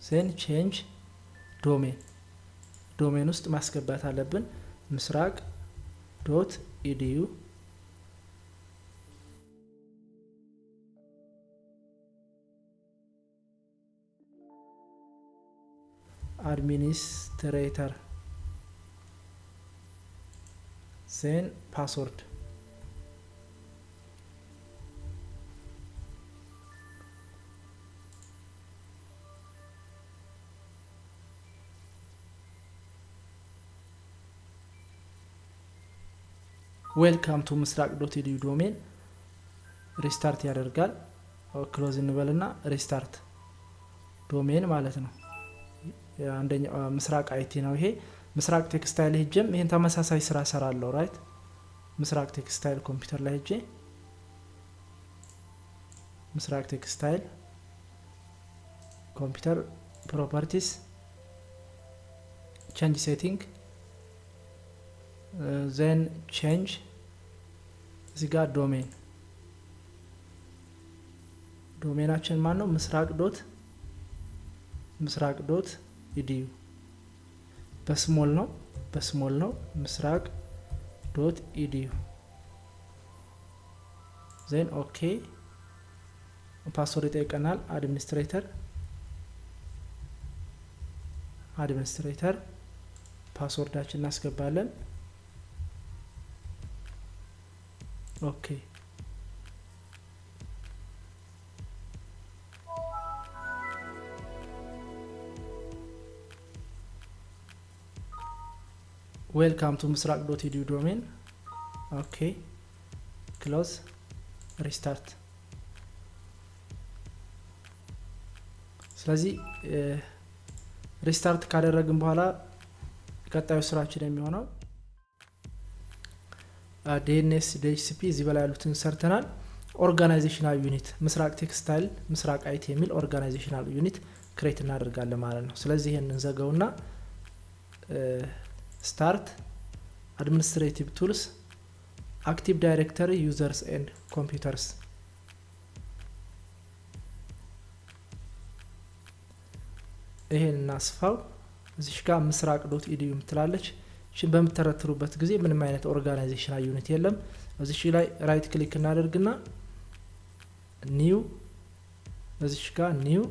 Speaker 1: ሴን ቼንጅ ዶሜን ውስጥ ማስገባት አለብን። ምስራቅ.edu አድሚኒስትሬተር ሴን ፓስወርድ ዌልካም ቱ ምስራቅ.edu ዶሜን ሪስታርት ያደርጋል። ክሎዝ እንበልና ሪስታርት ዶሜን ማለት ነው። አንደኛው ምስራቅ IT ነው። ይሄ ምስራቅ ቴክስታይል ሄጀም ይሄን ተመሳሳይ ስራ ሰራለው ራይት። ምስራቅ ቴክስታይል ኮምፒውተር ላይ ሄጄ ምስራቅ ቴክስታይል ኮምፒውተር ፕሮፐርቲስ ቼንጅ ሴቲንግ ዜን ቼንጅ እዚህ ጋር ዶሜናችን ማን ነው? ምስራቅ.edu በስሞል ነው ምስራቅ.edu ዜን ኦኬ ፓስወርድ ይጠይቀናል። አድሚኒስትሬተር ፓስወርዳችን እናስገባለን። ኦኬ ዌልካም ቱ ምስራቅ.edu ዶሜን ኦኬ ክሎዝ ሪስታርት። ስለዚህ ሪስታርት ካደረግን በኋላ ቀጣዩ ስራችን የሚሆነው DNS DHCP እዚህ በላይ ያሉትን ሰርተናል። ኦርጋናይዜሽናል ዩኒት ምስራቅ ቴክስታይል ምስራቅ IT የሚል ኦርጋናይዜሽናል ዩኒት ክሬት እናደርጋለን ማለት ነው። ስለዚህ ይሄንን ዘገውና ስታርት አድሚኒስትሬቲቭ ቱልስ አክቲቭ ዳይሬክተሪ ዩዘርስ ኤንድ ኮምፒውተርስ ይሄን እናስፋው። እዚህ ጋር ምስራቅ.edu የምትላለች እሺ በመተረተሩበት ጊዜ ምንም አይነት ኦርጋናይዜሽናል ዩኒት የለም። እዚህ ላይ ራይት ክሊክ እናደርግና ኒው እዚህ ጋር ኒው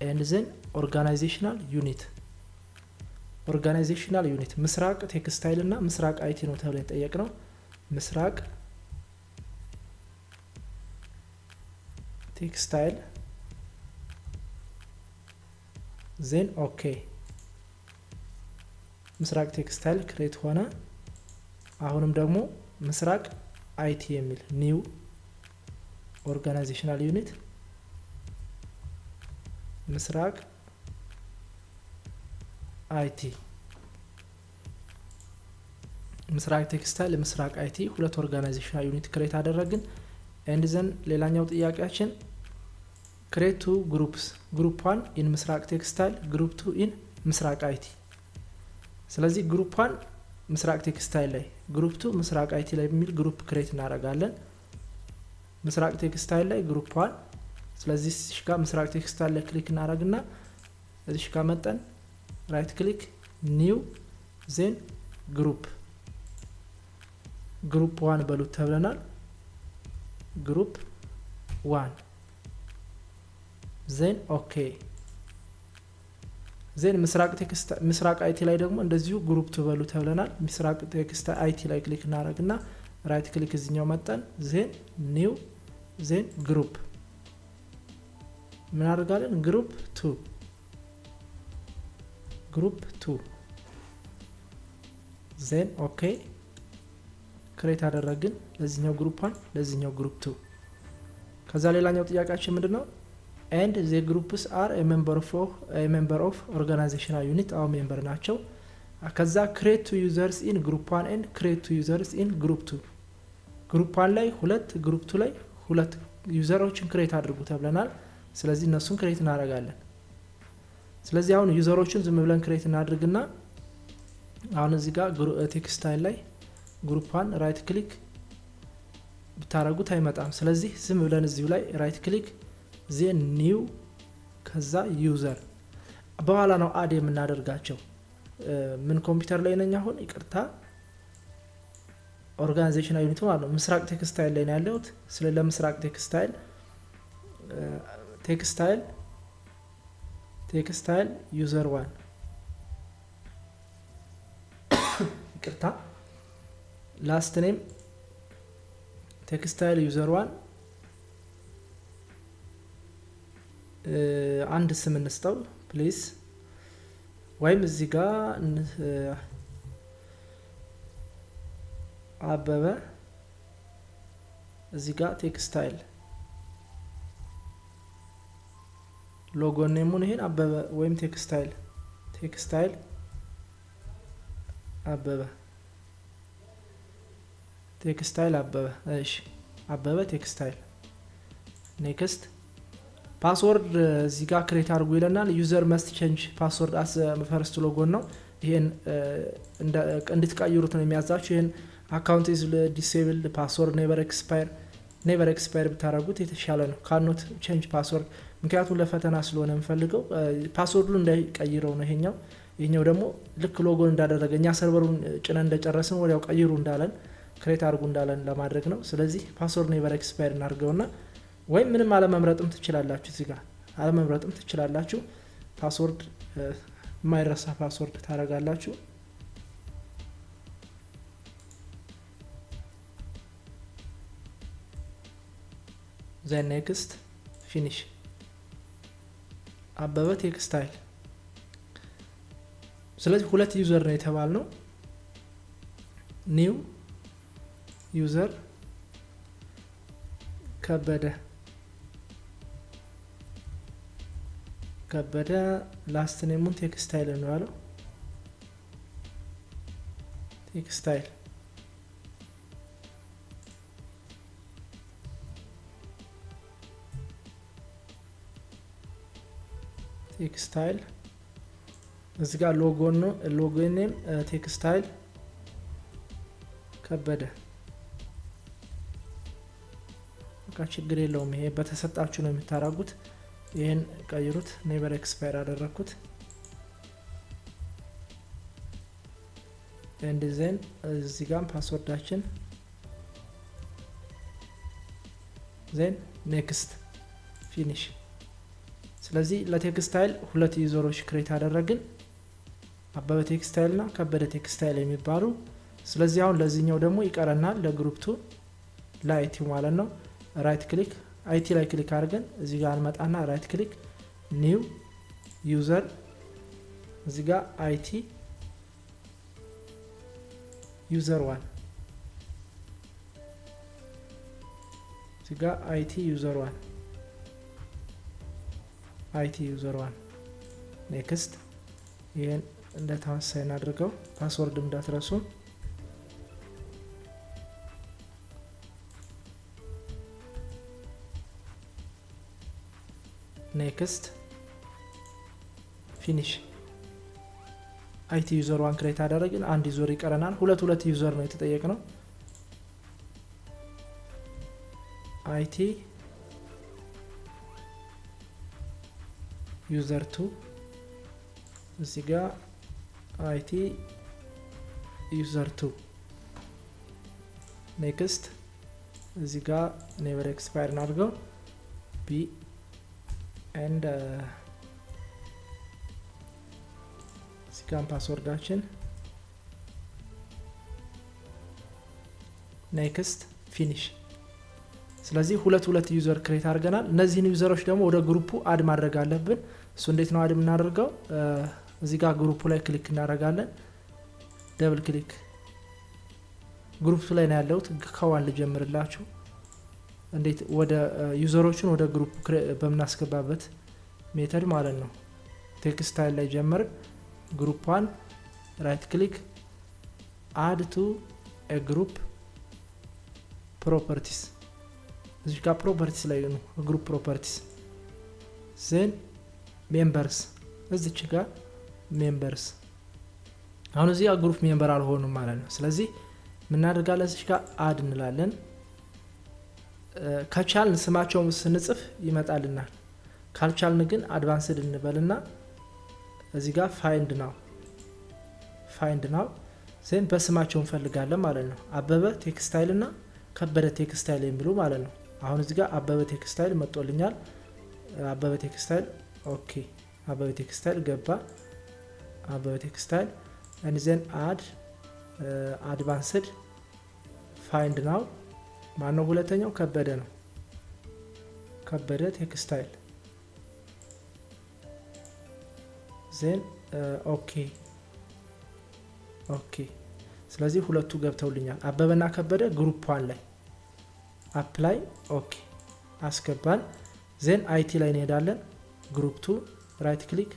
Speaker 1: ኤንድ ዘን ኦርጋናይዜሽናል ዩኒት ምስራቅ ቴክስታይል እና ምስራቅ IT ነው ተብለን ጠየቅነው። ምስራቅ ቴክስታይል ዜን ኦኬ ምስራቅ ቴክስታይል ክሬት ሆነ። አሁንም ደግሞ ምስራቅ IT የሚል ኒው ኦርጋናይዜሽናል ዩኒት ምስራቅ IT ምስራቅ ቴክስታይል ምስራቅ IT ሁለት ኦርጋናይዜሽናል ዩኒት ክሬት አደረግን። ኤንድ ዘን ሌላኛው ጥያቄያችን ክሬት ቱ ግሩፕስ ግሩፕ 1 ኢን ምስራቅ ቴክስታይል ግሩፕ 2 ኢን ምስራቅ IT። ስለዚህ ግሩፕ 1 ምስራቅ ቴክስታይል ላይ ግሩፕ 2 ምስራቅ IT ላይ የሚል ግሩፕ ክሬት እናደርጋለን። ምስራቅ ቴክስታይል ላይ ግሩፕ 1 ስለዚህ እዚህ ጋር ምስራቅ ቴክስታይል ላይ ክሊክ እናደርግና እዚህ ጋር መጠን ራይት ክሊክ ኒው ዜን ግሩፕ 1 በሉት ተብለናል። ግሩፕ 1 ዜን ኦኬ ዜን ምስራቅ አይቲ ላይ ደግሞ እንደዚሁ ግሩፕ 2 በሉ ተብለናል። ምስራቅ ቴክስት አይቲ ላይ ክሊክ እናደርግና ራይት ክሊክ እዚህኛው መጣን ዜን ኒው ዜን ግሩፕ ምን አድርጋለን ግሩፕ 2 ዜን ኦኬ ክሬት አደረግን ለዚህኛው ግሩፕ 1 ለዚህኛው ግሩፕ 2። ከዛ ሌላኛው ጥያቄያችን ምንድነው and the groups are a member of organizational unit አው ሜምበር ናቸው። ከዛ create two users in group 1 and create two users in group 2 ግሩፕ 1 ላይ ሁለት ግሩፕ 2 ላይ ሁለት ዩዘሮችን ክሬት አድርጉ ተብለናል። ስለዚህ እነሱን ክሬት እናደርጋለን። ስለዚህ አሁን ዩዘሮችን ዝም ብለን ክሬት እናድርግና አሁን እዚህ ጋር ቴክስታይል ላይ ግሩፕ 1 ራይት ክሊክ ብታረጉት አይመጣም። ስለዚህ ዝም ብለን እዚሁ ላይ ራይት ክሊክ ዜን ኒው ከዛ ዩዘር በኋላ ነው አድ የምናደርጋቸው። ምን ኮምፒውተር ላይ ነኝ አሁን ይቅርታ ኦርጋናይዜሽናል ዩኒት ማለት ነው። ምስራቅ ቴክስታይል ላይ ነው ያለሁት። ስለ ለምስራቅ ቴክስታይል ዩዘር 1 ይቅርታ ላስት ኔም ቴክስታይል ዩዘር 1 አንድ ስም እንስጠው ፕሊዝ ወይም እዚህ ጋር አበበ እዚህ ጋር ቴክስታይል ሎጎ ኔሙን ይሄን አበበ ወይም ቴክስታይል አበበ እሺ አበበ ቴክስታይል ኔክስት ፓስወርድ እዚህ ጋር ክሬት አድርጉ ይለናል። ዩዘር መስት ቼንጅ ፓስወርድ አስ ፈርስት ሎጎን ነው። ይሄን እንድትቀይሩት ነው የሚያዛችሁ። ይሄን አካውንት ኢዝ ዲሴብልድ ፓስወርድ ኔቨር ኤክስፓየር ብታረጉት የተሻለ ነው። ካኖት ቼንጅ ፓስወርድ ምክንያቱም ለፈተና ስለሆነ የምፈልገው ፓስወርዱን እንዳይቀይረው ነው። ይሄኛው ደግሞ ልክ ሎጎን እንዳደረገ እኛ ሰርቨሩን ጭነን እንደጨረስን ወዲያው ቀይሩ እንዳለን ክሬት አድርጉ እንዳለን ለማድረግ ነው። ስለዚህ ፓስወርድ ኔቨር ኤክስፓየር እናድርገውና ወይም ምንም አለመምረጥም ትችላላችሁ። እዚህ ጋር አለመምረጥም ትችላላችሁ። ፓስወርድ የማይረሳ ፓስወርድ ታረጋላችሁ። ዘን ኔክስት ፊኒሽ አበበ ቴክስታይል። ስለዚህ ሁለት ዩዘር ነው የተባልነው። ኒው ዩዘር ከበደ ላስት ኔሙን ቴክስታይል ነው ያለው። ቴክስታይል እዚህ ጋር ሎጎ ኔም ቴክስታይል ከበደ። በቃ ችግር የለውም። ይሄ በተሰጣችሁ ነው የምታረጉት። ይሄን ቀይሩት። ኔቨር ኤክስፓየር አደረኩት። ኤንድ ዜን እዚህ ጋር ፓስወርዳችን ዜን ኔክስት ፊኒሽ። ስለዚህ ለቴክስታይል ሁለት ዩዘሮች ክሬት አደረግን፣ አበበ ቴክስታይል እና ከበደ ቴክስታይል የሚባሉ። ስለዚህ አሁን ለዚህኛው ደግሞ ይቀረናል ለግሩፕ 2 ለአይቲ ማለት ነው። ራይት ክሊክ አይቲ ላይ ክሊክ አድርገን እዚህ ጋር እንመጣና ራይት ክሊክ ኒው ዩዘር እዚህ ጋር አይቲ ዩዘር 1 እዚህ ጋር አይቲ ዩዘር 1 ኔክስት። ይሄን እንደተመሳሳይ እናድርገው። ፓስወርድ እንዳትረሱ። ኔክስት ፊኒሽ። አይቲ ዩዘር 1 ክሬት አደረግን። አንድ ዩዘር ይቀረናል። ሁለት ዩዘር ነው የተጠየቅነው። አይቲ ዩዘር 2 እዚህ ጋር አይቲ ዩዘር 2 ኔክስት እዚህ ጋር ኔቨር ኤክስፓየር እናድርገው ቢ and ጋር ፓስወርዳችን ኔክስት ፊኒሽ። ስለዚህ ሁለት ዩዘር ክሬት አድርገናል። እነዚህን ዩዘሮች ደግሞ ወደ ግሩፑ አድ ማድረግ አለብን። እሱ እንዴት ነው አድ የምናደርገው? እዚህ ጋር ግሩፑ ላይ ክሊክ እናደርጋለን። ደብል ክሊክ ግሩፕ ላይ ነው ያለሁት። ከዋን ልጀምርላችሁ እንዴት ወደ ዩዘሮችን ወደ ግሩፕ በምናስገባበት ሜተድ ማለት ነው። ቴክስት ስታይል ላይ ጀምር ግሩፕ 1 ራይት ክሊክ አድ ቱ ኤ ግሩፕ ፕሮፐርቲስ። እዚህ ጋር ፕሮፐርቲስ ላይ ነው ግሩፕ ፕሮፐርቲስ ዘን ሜምበርስ። እዚች ጋር ሜምበርስ። አሁን እዚህ ጋር ግሩፕ ሜምበር አልሆኑም ማለት ነው። ስለዚህ ምን እናደርጋለን? እዚህ ጋር አድ እንላለን። ከቻልን ስማቸውን ስንጽፍ ይመጣልናል። ካልቻልን ግን አድቫንስድ እንበልና እዚህ ጋር ፋይንድ ናው ዘን በስማቸው እንፈልጋለን ማለት ነው። አበበ ቴክስታይል እና ከበደ ቴክስታይል የሚሉ ማለት ነው። አሁን እዚህ ጋር አበበ ቴክስታይል መጥቶልኛል። አበበ ቴክስታይል ኦኬ፣ አበበ ቴክስታይል ገባ። አበበ ቴክስታይል and then add advanced find now ማነው ሁለተኛው? ከበደ ነው። ከበደ ቴክስታይል then ኦኬ። ስለዚህ ሁለቱ ገብተውልኛል። አበበና ከበደ ግሩፕ 1 ላይ አፕላይ ኦኬ አስገባን። then IT ላይ እንሄዳለን። ግሩፕ 2 ራይት ክሊክ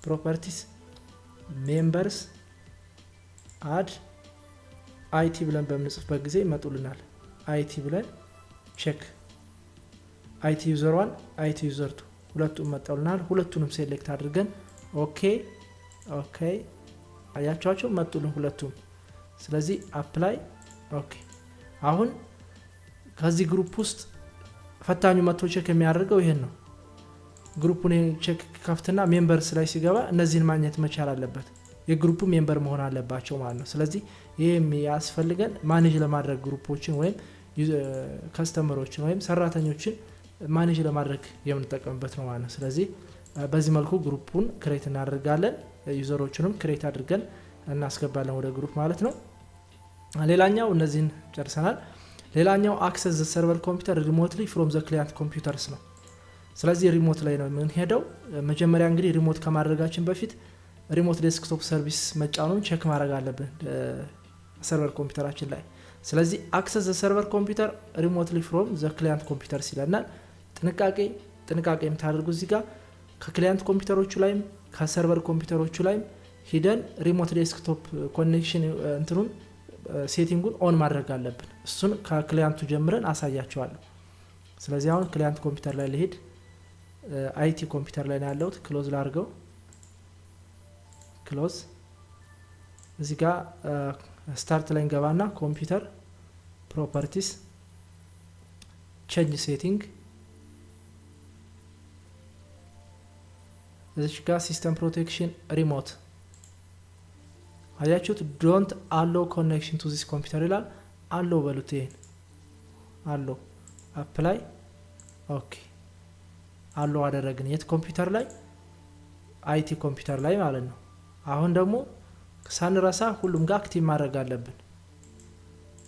Speaker 1: ፕሮፐርቲስ ሜምበርስ አድ IT ብለን በምንጽፍበት ጊዜ ይመጡልናል። IT ብለን ቼክ IT ዩዘር 1 IT ዩዘር 2 ሁለቱም መጣውልናል። ሁለቱንም ሴሌክት አድርገን ኦኬ አያቻቸው መጡልን ሁለቱም። ስለዚህ አፕላይ ኦኬ። አሁን ከዚህ ግሩፕ ውስጥ ፈታኙ መጥቶ ቼክ የሚያደርገው ይሄን ነው። ግሩፑን ቼክ ከፍትና ሜምበርስ ላይ ሲገባ እነዚህን ማግኘት መቻል አለበት። የግሩፑ ሜምበር መሆን አለባቸው ማለት ነው። ስለዚህ ይሄ የሚያስፈልገን ማኔጅ ለማድረግ ግሩፖችን ወይም ከስተመሮችን ወይም ሰራተኞችን ማኔጅ ለማድረግ የምንጠቀምበት ነው ማለት ነው። ስለዚህ በዚህ መልኩ ግሩፑን ክሬት እናደርጋለን። ዩዘሮቹንም ክሬት አድርገን እናስገባለን ወደ ግሩፕ ማለት ነው። ሌላኛው እነዚህን ጨርሰናል። ሌላኛው አክሰስ ዘ ሰርቨር ኮምፒውተር ሪሞትሊ ፍሮም ዘ ክላይንት ኮምፒውተርስ ነው። ስለዚህ ሪሞት ላይ ነው የምንሄደው። መጀመሪያ እንግዲህ ሪሞት ከማድረጋችን በፊት ሪሞት ዴስክቶፕ ሰርቪስ መጫኑን ቼክ ማድረግ አለብን ሰርቨር ኮምፒውተራችን ላይ። ስለዚህ አክሰስ ዘ ሰርቨር ኮምፒውተር ሪሞትሊ ፍሮም ዘ ክላይንት ኮምፒውተርስ ይለናል። ጥንቃቄ የምታደርጉ እዚህ ጋር ከክላይንት ኮምፒውተሮቹ ላይም ከሰርቨር ኮምፒውተሮቹ ላይም ሂደን ሪሞት ዴስክቶፕ ኮኔክሽን እንትኑን ሴቲንጉን ኦን ማድረግ አለብን። እሱን ከክላይንቱ ጀምረን አሳያቸዋለሁ። ስለዚህ አሁን ክላይንት ኮምፒውተር ላይ ልሄድ። IT ኮምፒውተር ላይ ነው ያለሁት። ክሎዝ ላድርገው። ክሎዝ። እዚህ ጋር ስታርት ላይ እንገባና ኮምፒውተር ፕሮፐርቲስ ቼንጅ ሴቲንግ። እዚህ ጋር ሲስተም ፕሮቴክሽን ሪሞት አያችሁት? ዶንት አሎ ኮኔክሽን ቱ ዚስ ኮምፒውተር ይላል። አሎ በሉት። ይሄን አሎ አፕላይ ኦኬ አሎ አደረግን። የት ኮምፒውተር ላይ? IT ኮምፒውተር ላይ ማለት ነው። አሁን ደግሞ ሳንረሳ ሁሉም ጋር አክቲቭ ማድረግ አለብን።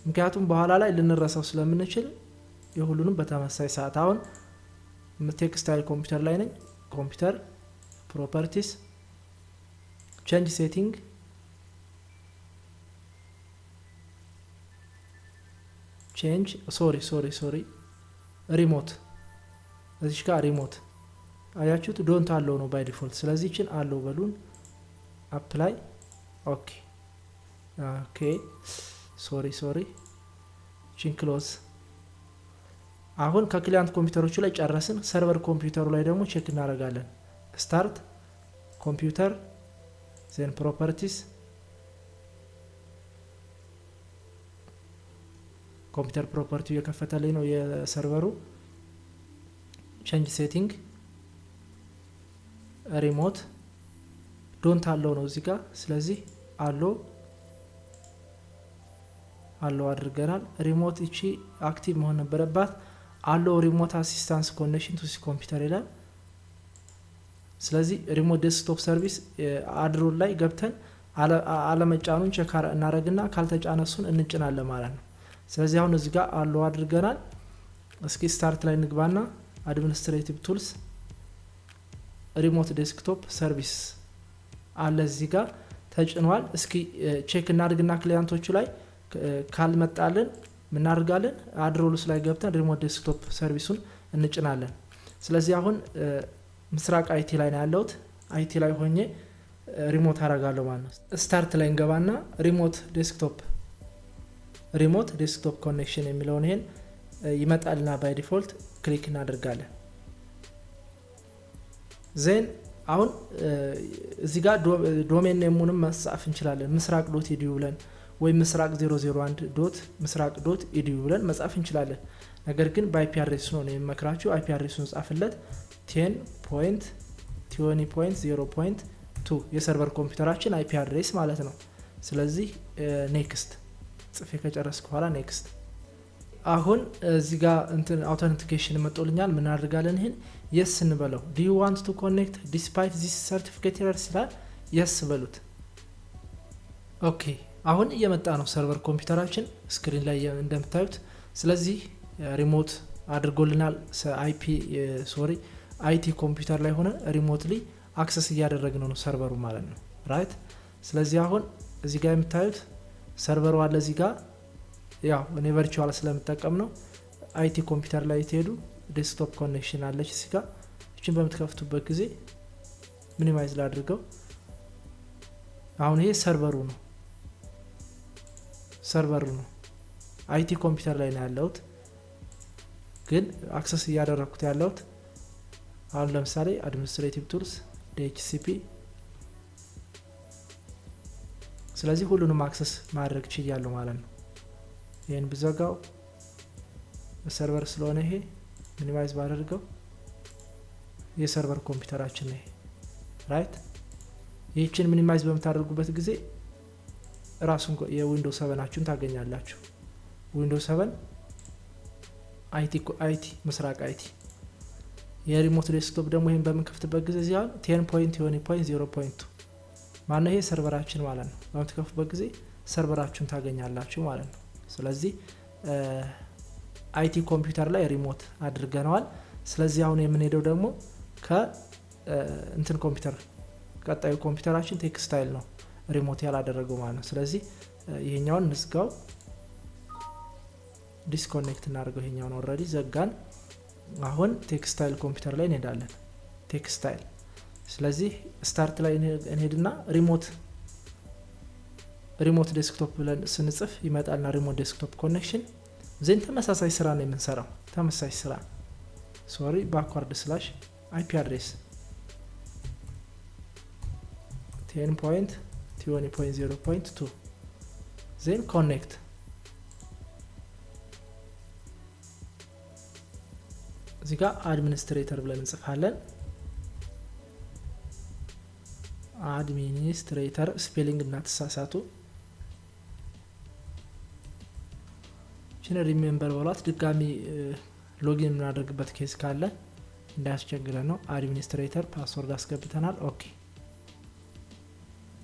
Speaker 1: ምክንያቱም በኋላ ላይ ልንረሳው ስለምንችል የሁሉንም በተመሳሳይ ሰዓት። አሁን ቴክስታይል ኮምፒውተር ላይ ነኝ። ኮምፒውተር ፕሮፐርቲስ ቼንጅ ሴቲንግ ቼንጅ ሶሪ ሪሞት። እዚህ ጋር ሪሞት አያችሁት? ዶንት አለው ነው ባይ ዲፎልት። ስለዚህ እቺን አለው በሉን። አፕላይ ኦኬ ሶሪ እቺን ክሎዝ። አሁን ከክላይንት ኮምፒውተሮቹ ላይ ጨረስን። ሰርቨር ኮምፒውተሩ ላይ ደግሞ ቼክ እናደርጋለን። ስታርት ኮምፒውተር ዜን ፕሮፐርቲስ ኮምፒውተር ፕሮፐርቲው የከፈተልኝ ነው የሰርቨሩ። ቼንጅ ሴቲንግ ሪሞት ዶንት አለው ነው እዚህ ጋር። ስለዚህ አለው አድርገናል። ሪሞት እቺ አክቲቭ መሆን ነበረባት። አለው ሪሞት አሲስታንስ ኮኔክሽን ቱ ኮምፒውተር ይላል። ስለዚህ ሪሞት ዴስክቶፕ ሰርቪስ አድሮን ላይ ገብተን አለመጫኑን ቼክ እናደርግና ካልተጫነሱን እንጭናለን ማለት ነው። ስለዚህ አሁን እዚህ ጋር አሎ አድርገናል። እስኪ ስታርት ላይ እንግባና አድሚኒስትሬቲቭ ቱልስ ሪሞት ዴስክቶፕ ሰርቪስ አለ እዚህ ጋር ተጭኗል። እስኪ ቼክ እናድርግና ክሊያንቶቹ ላይ ካልመጣልን ምናደርጋለን አድሮሉስ ላይ ገብተን ሪሞት ዴስክቶፕ ሰርቪሱን እንጭናለን። ስለዚህ አሁን ምስራቅ አይቲ ላይ ነው ያለሁት። አይቲ ላይ ሆኜ ሪሞት አረጋለሁ ማለት ነው። ስታርት ላይ እንገባና ሪሞት ዴስክቶፕ ኮኔክሽን የሚለውን ይሄን ይመጣልና ባይ ዲፎልት ክሊክ እናደርጋለን። ዜን አሁን እዚህ ጋር ዶሜን ኔሙንም መጻፍ እንችላለን። ምስራቅ ዶት ኢዲዩ ብለን ወይ ምስራቅ 001 ዶት ምስራቅ ዶት ኢዲዩ ብለን መጻፍ እንችላለን። ነገር ግን በአይፒ አድሬስ ነው የምመክራችሁ። አይፒ አድሬሱን ጻፍለት 10.20.0.2 የሰርቨር ኮምፒውተራችን አይፒ አድሬስ ማለት ነው። ስለዚህ ኔክስት ጽፌ ከጨረስኩ በኋላ ኔክስት። አሁን እዚህ ጋር እንትን አውተንቲኬሽን መጥቶልኛል። ምን አድርጋለን? ይሄን የስ እንበለው። do you want to connect despite this certificate error ስላል የስ በሉት። ኦኬ አሁን እየመጣ ነው ሰርቨር ኮምፒውተራችን ስክሪን ላይ እንደምታዩት። ስለዚህ ሪሞት አድርጎልናል። አይቲ ኮምፒውተር ላይ ሆነ ሪሞትሊ አክሰስ እያደረግነው ነው ሰርቨሩ ማለት ነው። ራይት። ስለዚህ አሁን እዚህ ጋር የምታዩት ሰርቨሩ አለ። እዚህ ጋር ያው እኔ ቨርቹዋል ስለምጠቀም ነው። አይቲ ኮምፒውተር ላይ ትሄዱ ዴስክቶፕ ኮኔክሽን አለች እዚህ ጋር። እቺን በምትከፍቱበት ጊዜ ሚኒማይዝ ላድርገው። አሁን ይሄ ሰርቨሩ ነው። አይቲ ኮምፒውተር ላይ ነው ያለሁት፣ ግን አክሰስ እያደረኩት ያለሁት አሁን ለምሳሌ አድሚኒስትሬቲቭ ቱልስ DHCP። ስለዚህ ሁሉንም አክሰስ ማድረግ ችያለሁ ማለት ነው። ይሄን ብዘጋው ሰርቨር ስለሆነ ይሄ ሚኒማይዝ ባደርገው የሰርቨር ኮምፒውተራችን ነው ይሄ። ራይት። ይህችን ሚኒማይዝ በምታደርጉበት ጊዜ ራሱን የዊንዶውስ 7 ታገኛላችሁ። ዊንዶውስ 7 አይቲ ምስራቅ አይቲ። የሪሞት ዴስክቶፕ ደግሞ ይሄን በምንከፍትበት ጊዜ እዚህ 10.20.0.2 ማነው ይሄ ሰርቨራችን ማለት ነው። በምትከፍቱበት ጊዜ ሰርቨራችሁን ታገኛላችሁ ማለት ነው። ስለዚህ አይቲ ኮምፒውተር ላይ ሪሞት አድርገናል። ስለዚህ አሁን የምንሄደው ደግሞ ከእንትን ኮምፒውተር ቀጣዩ ኮምፒውተራችን ቴክስታይል ነው ሪሞት ያላደረገው ማለት ነው። ስለዚህ ይሄኛውን እንዝጋው፣ ዲስኮኔክት እናደርገው። ይሄኛውን ኦልሬዲ ዘጋን። አሁን ቴክስታይል ኮምፒውተር ላይ እንሄዳለን። ቴክስታይል። ስለዚህ ስታርት ላይ እንሄድና ሪሞት ዴስክቶፕ ብለን ስንጽፍ ይመጣልና ሪሞት ዴስክቶፕ ኮኔክሽን። ዜን ተመሳሳይ ስራ ነው የምንሰራው። ተመሳሳይ ስራ ባክዋርድ ስላሽ አይፒ አድሬስ 10.20.0.2 ዜን ኮኔክት። እዚህ ጋር አድሚኒስትሬተር ብለን እንጽፋለን። አድሚኒስትሬተር ስፔሊንግ እናተሳሳቱ። ችን ሪሜምበር በሏት። ድጋሚ ሎጊን የምናደርግበት ኬስ ካለ እንዳያስቸግረን ነው። አድሚኒስትሬተር ፓስወርድ አስገብተናል።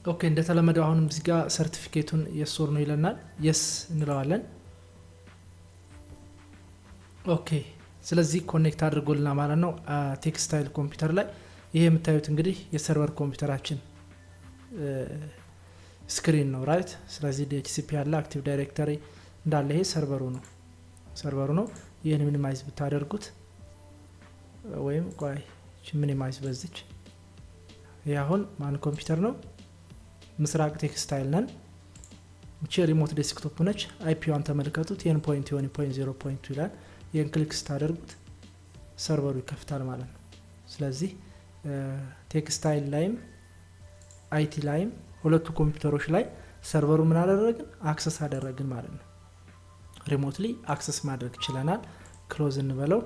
Speaker 1: ኦኬ እንደተለመደው አሁንም እዚህ ጋር ሰርቲፊኬቱን የሶር ነው ይለናል። የስ እንለዋለን። ኦኬ ስለዚህ ኮኔክት አድርጎልና ማለት ነው ቴክስታይል ኮምፒውተር ላይ። ይሄ የምታዩት እንግዲህ የሰርቨር ኮምፒውተራችን ስክሪን ነው። ራይት። ስለዚህ DHCP ያለ አክቲቭ ዳይሬክተሪ እንዳለ ይሄ ሰርቨሩ ነው። ይሄን ሚኒማይዝ ብታደርጉት ወይም ቆይ ሚኒማይዝ በዚች ይሄ አሁን ማን ኮምፒውተር ነው? ምስራቅ ቴክስታይል ነን። እቺ ሪሞት ዴስክቶፕ ነች። አይፒዋን ተመልከቱ 10.20.0.2 ይላል። ይሄን ክሊክ ስታደርጉት ሰርቨሩ ይከፍታል ማለት ነው። ስለዚህ ቴክስታይል ላይም አይቲ ላይም ሁለቱ ኮምፒውተሮች ላይ ሰርቨሩ ምን አደረግን? አክሰስ አደረግን ማለት ነው። ሪሞትሊ አክሰስ ማድረግ ችለናል። ክሎዝ እንበለው።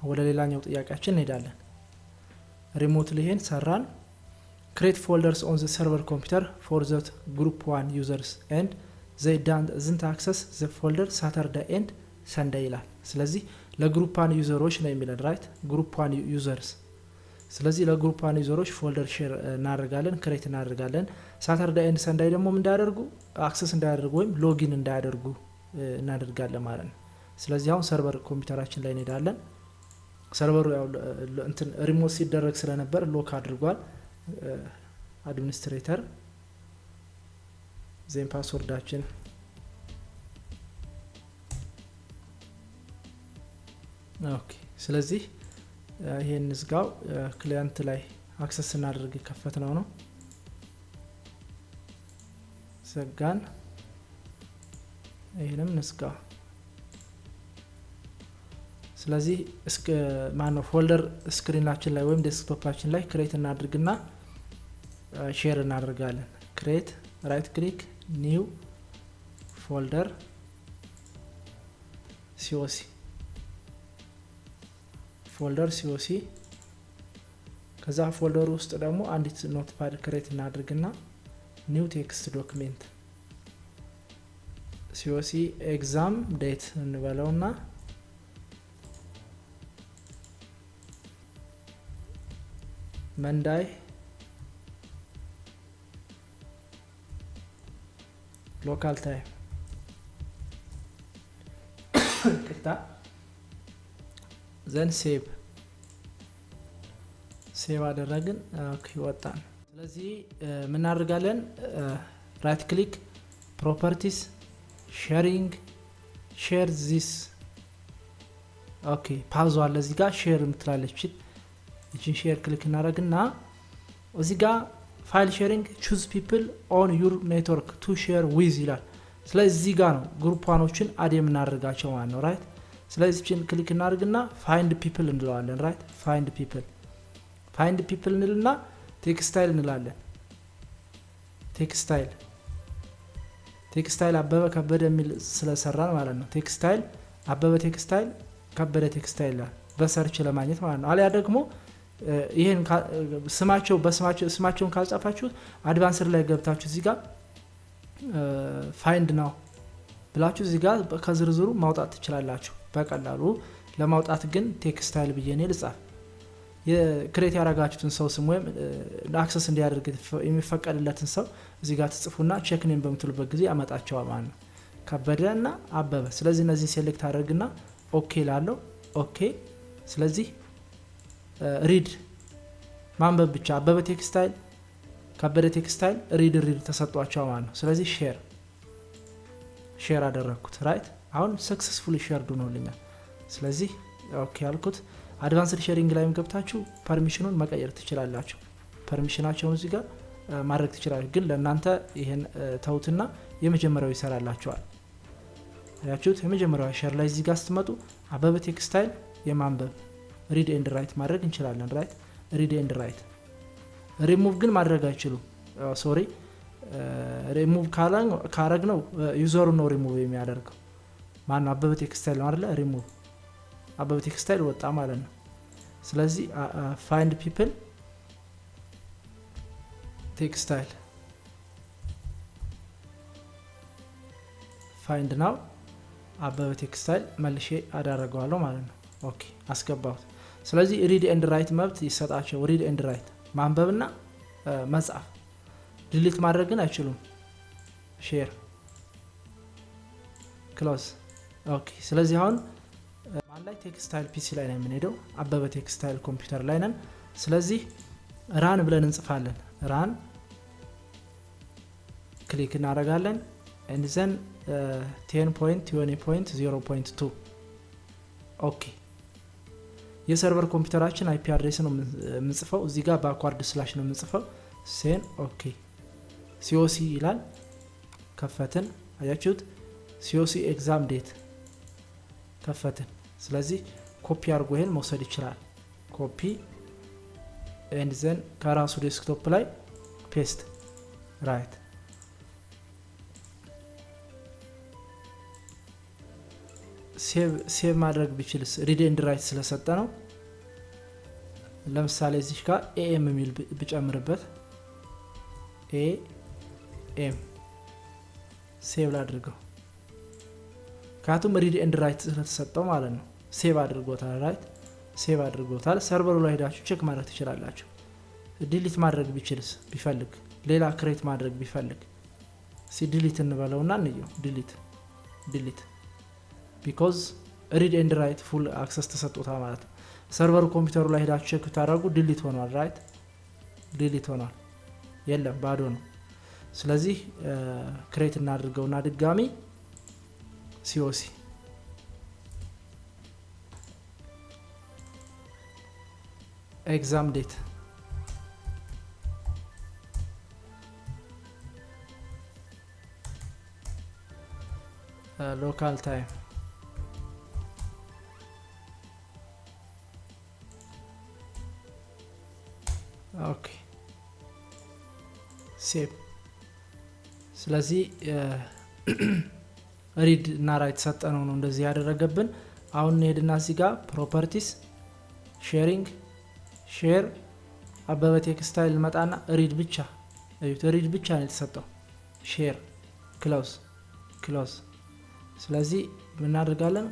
Speaker 1: ወደ ሌላኛው ጥያቄያችን እንሄዳለን። ሪሞትሊ ይሄን ሰራን። create folders on the server computer for the group 1 users and they didn't access the folder Saturday and Sunday ይላል። ስለዚህ ለግሩፕ 1 ዩዘሮች ነው የሚለን ራይት። ግሩፕ 1 ዩዘርስ ስለዚህ ለግሩፕ ዋን ዩዘሮች ፎልደር ሼር እናደርጋለን፣ ክሬት እናደርጋለን። ሳተርዳይ ኤንድ ሰንዳይ ደግሞ እንዳያደርጉ አክሰስ እንዳያደርጉ ወይም ሎጊን እንዳያደርጉ እናደርጋለን ማለት ነው። ስለዚህ አሁን ሰርቨር ኮምፒውተራችን ላይ እንሄዳለን። ሰርቨሩ ያው እንትን ሪሞት ሲደረግ ስለነበር ሎክ አድርጓል አድሚኒስትሬተር። ዜን ፓስወርዳችን ኦኬ። ስለዚህ ይሄን ዝጋው። ክሊያንት ላይ አክሰስ እናደርግ ከፈት ነው ዘጋን። ይሄንም ንስጋ። ስለዚህ እስከ ማነው ፎልደር ስክሪናችን ላይ ወይም ዴስክቶፓችን ላይ ክሬት እናድርግና ሼር እናደርጋለን። ክሬት ራይት ክሊክ ኒው ፎልደር ሲኦሲ ፎልደር ሲኦሲ። ከዛ ፎልደር ውስጥ ደግሞ አንዲት ኖትፓድ ክሬት እናድርግና ኒው ቴክስት ዶክሜንት ሲኦሲ ኤግዛም ዴት እንበለውና መንዳይ ሎካል ታይም ቅጣ ዘን ሴቭ አደረግን። ይወጣል። ስለዚህ ምን እናደርጋለን? ራይት ክሊክ ፕሮፐርቲስ ሼሪንግ ሼር ዚስ ኦኬ። ፓውዝ አለ እዚህ ጋር ሼር የምትላለች እቺን ሼር ክሊክ እናደርግና እዚህ ጋር ፋይል ሼሪንግ ቹዝ ፒፕል ኦን ዩር ኔትወርክ ቱ ሼር ዊዝ ይላል። ስለዚህ እዚህ ጋር ነው ግሩፕ ዋኖችን አድ የምናደርጋቸው ማለት ነው። ራይት ስለዚህ እቺን ክሊክ እናደርግና ፋይንድ ፒፕል እንለዋለን። ራይት ፋይንድ ፒፕል እንልና ቴክስታይል እንላለን። ቴክስታይል አበበ ከበደ የሚል ስለሰራን ማለት ነው። ቴክስታይል አበበ ቴክስታይል ከበደ ቴክስታይል በሰርች ለማግኘት ማለት ነው። አሊያ ደግሞ ይሄን ስማቸውን ካልጻፋችሁት አድቫንስድ ላይ ገብታችሁ እዚህ ጋር ፋይንድ ነው ብላችሁ እዚህ ጋር ከዝርዝሩ ማውጣት ትችላላችሁ በቀላሉ። ለማውጣት ግን ቴክስታይል ብዬ እኔ ልጻፍ። የክሬት ያደረጋችሁትን ሰው ስም ወይም አክሰስ እንዲያደርግ የሚፈቀድለትን ሰው እዚህ ጋር ትጽፉና ቼክ ኔም በምትሉበት ጊዜ ያመጣቸዋል ማለት ነው። ከበደ እና አበበ። ስለዚህ እነዚህን ሴሌክት አድርግና ኦኬ ላለው ኦኬ። ስለዚህ ሪድ ማንበብ ብቻ አበበ ቴክስታይል ከበደ ቴክስታይል ሪድ ተሰጧቸው ማለት ነው። ስለዚህ ሼር አደረግኩት። ራይት አሁን ሰክሰስፉሊ ሼርድ ሆኖልኛል። ስለዚህ ኦኬ ያልኩት። አድቫንስድ ሼሪንግ ላይም ገብታችሁ ፐርሚሽኑን መቀየር ትችላላችሁ። ፐርሚሽናቸውን እዚህ ጋር ማድረግ ትችላላችሁ። ግን ለእናንተ ይሄን ተውትና የመጀመሪያው ይሰራላችኋል። ያችሁት የመጀመሪያው ሼር ላይ እዚህ ጋር ስትመጡ አበበ ቴክስታይል የማንበብ ሪድ ኤንድ ራይት ማድረግ እንችላለን። ራይት ሪድ ኤንድ ራይት። ሪሙቭ ግን ማድረግ አይችሉም። ሶሪ ሪሙቭ ካረግ ነው ዩዘሩ ነው ሪሙቭ የሚያደርገው። ማነው? አበበ ቴክስታይል ነው አይደለ? ሪሙቭ አበበ ቴክስታይል ወጣ ማለት ነው። ስለዚህ ፋይንድ ፒፕል ቴክስታይል ፋይንድ ናው አበበ ቴክስታይል መልሼ አዳረገዋለሁ ማለት ነው። ኦኬ አስገባሁት። ስለዚህ ሪድ ኤንድ ራይት መብት ይሰጣቸው። ሪድ ኤንድ ራይት ማንበብና መጻፍ፣ ዲሊት ማድረግ ግን አይችሉም። ሼር ክሎዝ ኦኬ። ስለዚህ አሁን ማን ላይ? ቴክስታይል ፒሲ ላይ ነው የምንሄደው። አበበ ቴክስታይል ኮምፒውተር ላይ ነን። ስለዚህ ራን ብለን እንጽፋለን። ራን ክሊክ እናደርጋለን። እንዘን 10.20.0.2 ኦኬ። የሰርቨር ኮምፒውተራችን አይፒ አድሬስ ነው የምንጽፈው። እዚህ ጋር ባክዋርድ ስላሽ ነው የምንጽፈው። ሴን ኦኬ። ሲኦሲ ይላል። ከፈትን። አያችሁት? ሲኦሲ ኤግዛም ዴት ከፈትን። ስለዚህ ኮፒ አድርጎ ይሄን መውሰድ ይችላል። ኮፒ ኤንድ ዘን ከራሱ ዴስክቶፕ ላይ ፔስት ራይት። ሴቭ ማድረግ ቢችልስ? ሪድ ኤንድ ራይት ስለሰጠ ነው። ለምሳሌ እዚህ ጋር ኤኤም የሚል ብጨምርበት ኤኤም ሴቭ ላድርገው። ምክንያቱም ሪድ ኤንድ ራይት ስለተሰጠው ማለት ነው። ሴቭ አድርጎታል። ራይት ሴቭ አድርጎታል። ሰርቨሩ ላይ ሄዳችሁ ቼክ ማድረግ ትችላላችሁ። ዲሊት ማድረግ ቢችልስ ቢፈልግ ሌላ ክሬት ማድረግ ቢፈልግ ዲሊት እንበለውና እንየው። ዲሊት ቢኮዝ ሪድ ኤንድ ራይት ፉል አክሰስ ተሰጥቶታል ማለት ነው። ሰርቨሩ ኮምፒውተሩ ላይ ሄዳችሁ ቼክ ታደርጉ ዲሊት ሆኗል። ራይት ዲሊት ሆኗል፣ የለም ባዶ ነው። ስለዚህ ክሬት እናድርገውና ድጋሚ ሲኦሲ ኤግዛም ዴት ሎካል ታይም ኦኬ ሴቭ። ስለዚህ ሪድ እና ራይት ሰጠነው ነው እንደዚህ ያደረገብን። አሁን እንሄድና እዚህ ጋር ፕሮፐርቲስ ሼሪንግ ሼር አበበ ቴክስታይል መጣና ሪድ ብቻ እዩት። ሪድ ብቻ ነው የተሰጠው። ሼር ክሎዝ። ስለዚህ ምን እናደርጋለን?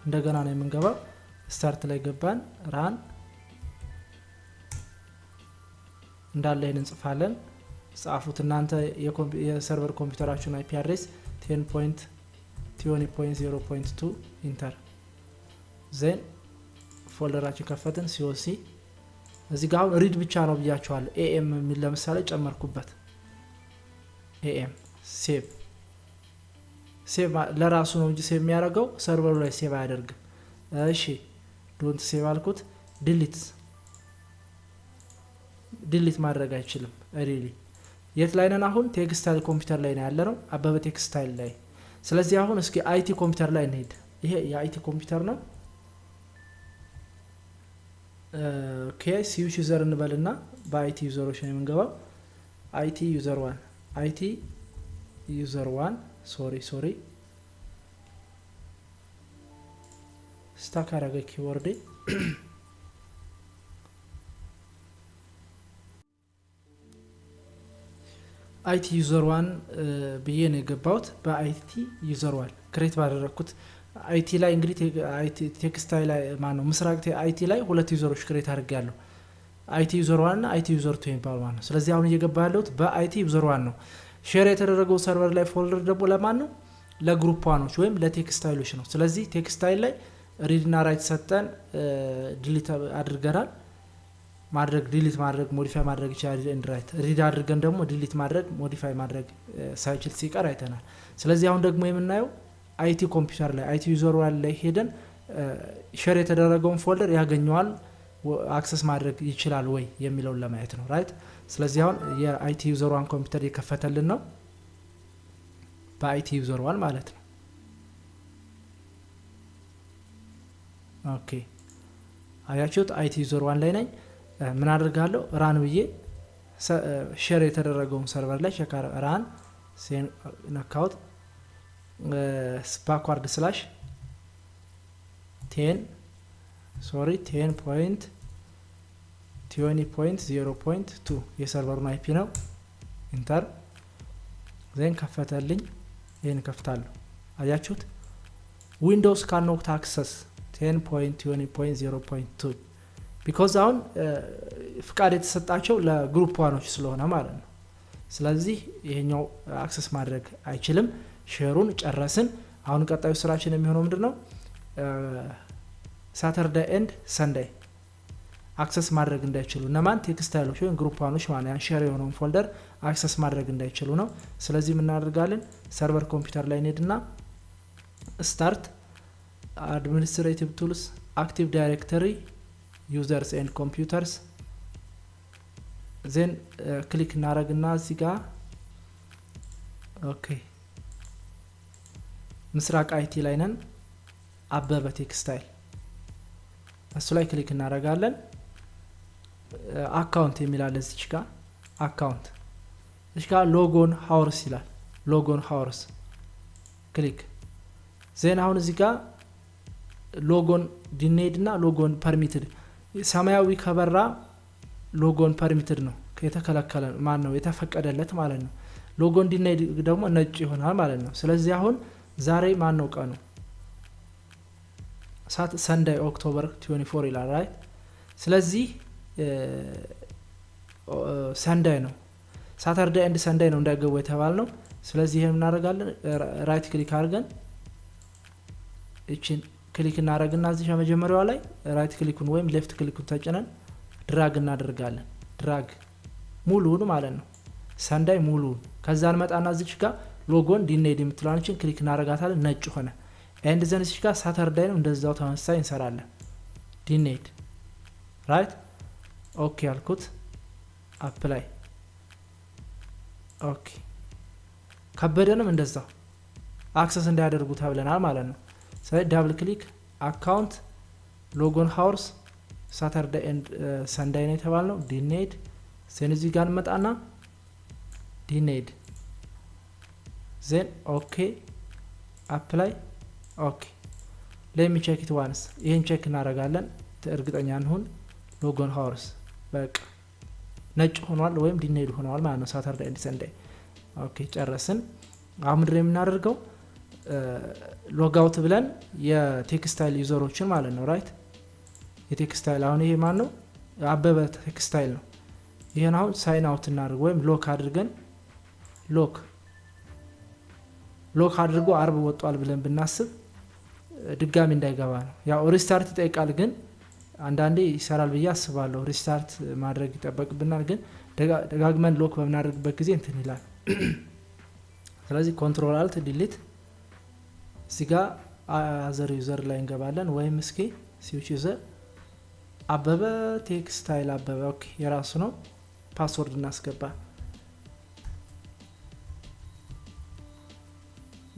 Speaker 1: እንደገና ነው የምንገባው። ስታርት ላይ ገባን። ራን እንዳለ ይሄን እንጽፋለን። ጻፉት እናንተ የሰርቨር ኮምፒውተራችሁን አይፒ አድሬስ 10.20.0.2 ኢንተር ዜን ፎልደራችን ከፈትን። ሲኦሲ እዚህ ጋር አሁን ሪድ ብቻ ነው ብያችኋለሁ። ኤኤም የሚል ለምሳሌ ጨመርኩበት። ኤኤም ሴቭ ለራሱ ነው እንጂ ሴቭ የሚያደርገው ሰርቨሩ ላይ ሴቭ አያደርግም። እሺ ዶንት ሴቭ አልኩት። ዲሊት ማድረግ አይችልም። ሪሊ የት ላይ ነን አሁን? ቴክስታይል ኮምፒውተር ላይ ነው ያለነው፣ አበበ ቴክስታይል ላይ። ስለዚህ አሁን እስኪ አይቲ ኮምፒውተር ላይ እንሄድ። ይሄ የአይቲ ኮምፒውተር ነው። ኦኬ ሲዩስ ዩዘር እንበልና በአይቲ ዩዘሮች ነው የምንገባው። አይቲ ዩዘር 1 ሶሪ ስታክ አረገ ኪቦርዴ። አይቲ ዩዘር 1 ብዬ ነው የገባሁት። በአይቲ ዩዘር 1 ክሬት ባደረኩት አይቲ ላይ እንግዲህ ቴክስታይል ላይ ማነው ምስራቅ አይቲ ላይ ሁለት ዩዘሮች ክሬት አድርጌያለሁ። አይቲ ዩዘር 1 እና አይቲ ዩዘር 2 የሚባሉ ማለት ነው። ስለዚህ አሁን እየገባ ያለሁት በአይቲ ዩዘር 1 ነው። ሼር የተደረገው ሰርቨር ላይ ፎልደር ደግሞ ለማን ነው? ለግሩፕ ዋኖች ወይም ለቴክስታይሎች ነው። ስለዚህ ቴክስታይል ላይ ሪድ እና ራይት ሰጠን ዲሊት አድርገናል። ዲሊት ማድረግ ሞዲፋይ ማድረግ ይችላል። ኤንድ ራይት ሪድ አድርገን ደግሞ ዲሊት ማድረግ ሞዲፋይ ማድረግ ሳይችል ሲቀር አይተናል። ስለዚህ አሁን ደግሞ የምናየው አይቲ ኮምፒውተር ላይ አይቲ ዩዘር 1 ላይ ሄደን ሼር የተደረገውን ፎልደር ያገኘዋል አክሰስ ማድረግ ይችላል ወይ የሚለውን ለማየት ነው። ራይት ስለዚህ አሁን የአይቲ ዩዘር 1 ኮምፒውተር የከፈተልን ነው በአይቲ ዩዘር 1 ማለት ነው። ኦኬ አያችሁት? አይቲ ዩዘር 1 ላይ ነኝ። ምን አደርጋለሁ? ራን ብዬ ሼር የተደረገውን ሰርቨር ላይ ሸካር ራን ነካውት ባክዋርድ ስላሽ 10.20.0.2 የሰርቨሩን አይፒ ነው። ኢንተር ዜን ከፈተልኝ። ይሄን ከፍታለሁ። አያችሁት? ዊንዶውስ ካኖት አክሰስ 10.20.0.2 ቢኮዝ አሁን ፍቃድ የተሰጣቸው ለግሩፕ ዋኖች ስለሆነ ማለት ነው። ስለዚህ ይሄኛው አክሰስ ማድረግ አይችልም። ሼሩን ጨረስን። አሁን ቀጣዩ ስራችን የሚሆነው ምንድነው? ሳተርዳይ ኤንድ ሰንዳይ አክሰስ ማድረግ እንዳይችሉ እነማን? ቴክስታይሎች ወይም ግሩፕ ዋኖች ማለት ያን ሼር የሆነውን ፎልደር አክሰስ ማድረግ እንዳይችሉ ነው። ስለዚህ ምን እናደርጋለን? ሰርቨር ኮምፒውተር ላይ እንሄድና ስታርት አድሚኒስትሬቲቭ ቱልስ አክቲቭ ዳይሬክተሪ ዩዘርስ ኤንድ ኮምፒውተርስ ዜን ክሊክ እናደርግና እዚህ ጋር ኦኬ ምስራቅ አይቲ ላይ ነን። አበበ ቴክስታይል እሱ ላይ ክሊክ እናደርጋለን። አካውንት የሚላል እዚህ ጋር አካውንት እዚህ ጋር ሎጎን ሃውርስ ይላል። ሎጎን ሃውርስ ክሊክ ዜን አሁን እዚህ ጋር ሎጎን ዲኔድ እና ሎጎን ፐርሚትድ ሰማያዊ ከበራ ሎጎን ፐርሚትድ ነው የተከለከለ ማን ነው የተፈቀደለት ማለት ነው። ሎጎን ዲኔድ ደግሞ ነጭ ይሆናል ማለት ነው። ስለዚህ አሁን ዛሬ ማን ነው ቀኑ? ሰንዳይ ኦክቶበር 24 ይላል ራይት። ስለዚህ ሰንዳይ ነው ሳተርዳይ ኤንድ ሰንዳይ ነው እንዳይገቡ የተባል ነው። ስለዚህ ይሄን እናደርጋለን ራይት ክሊክ አድርገን እቺን ክሊክ እናደርግና እዚህ መጀመሪያው ላይ ራይት ክሊኩን ወይም ሌፍት ክሊኩን ተጭነን ድራግ እናደርጋለን። ድራግ ሙሉውን ማለት ነው ሰንዳይ ሙሉውን። ከዛ እንመጣና እዚህ ጋር ሎጎን ዲኔድ የምትሏንችን ክሊክ እናደርጋታለን ነጭ ሆነ። ኤንድ ዘን እዚህ ጋር ሳተርዳይ ነው እንደዛው ተመሳሳይ እንሰራለን ዲኔድ ራይት። ኦኬ አልኩት አፕላይ ኦኬ። ከበደንም እንደዛው አክሰስ እንዳያደርጉ ተብለናል ማለት ነው። ስለዚህ ዳብል ክሊክ አካውንት ሎጎን ሃውርስ ሳተርዳይ ኤንድ ሰንዳይ ነው የተባልነው ዲኔድ። ዜን እዚህ ጋር እንመጣና ዲኔድ ዜን ኦኬ አፕላይ ኦኬ። ሌሚ ቼክ ኢት ዋንስ ይሄን ቼክ እናደርጋለን እርግጠኛ እንሁን። ሎጎን ሃውርስ በቃ ነጭ ሆኗል ወይም ዲኔድ ሆኗል ማለት ነው ሳተርዳይ ኤንድ ሰንዳይ። ኦኬ ጨረስን። አሁን ምንድን ነው የምናደርገው ሎጋውት ብለን የቴክስታይል ዩዘሮችን ማለት ነው ራይት። የቴክስታይል አሁን ይሄ ማን ነው አበበ ቴክስታይል ነው። ይሄን አሁን ሳይን አውት እናደርግ ወይም ሎክ አድርገን ሎክ አድርጎ አርብ ወጧል ብለን ብናስብ ድጋሚ እንዳይገባ ነው። ያው ሪስታርት ይጠይቃል ግን አንዳንዴ ይሰራል ብዬ አስባለሁ። ሪስታርት ማድረግ ይጠበቅብናል ግን ደጋግመን ሎክ በምናደርግበት ጊዜ እንትን ይላል። ስለዚህ ኮንትሮል አልት ዲሊት እዚህ ጋር አዘር ዩዘር ላይ እንገባለን ወይም እስኪ ስዊች ዩዘር አበበ ቴክስታይል አበበ ኦኬ የራሱ ነው። ፓስወርድ እናስገባ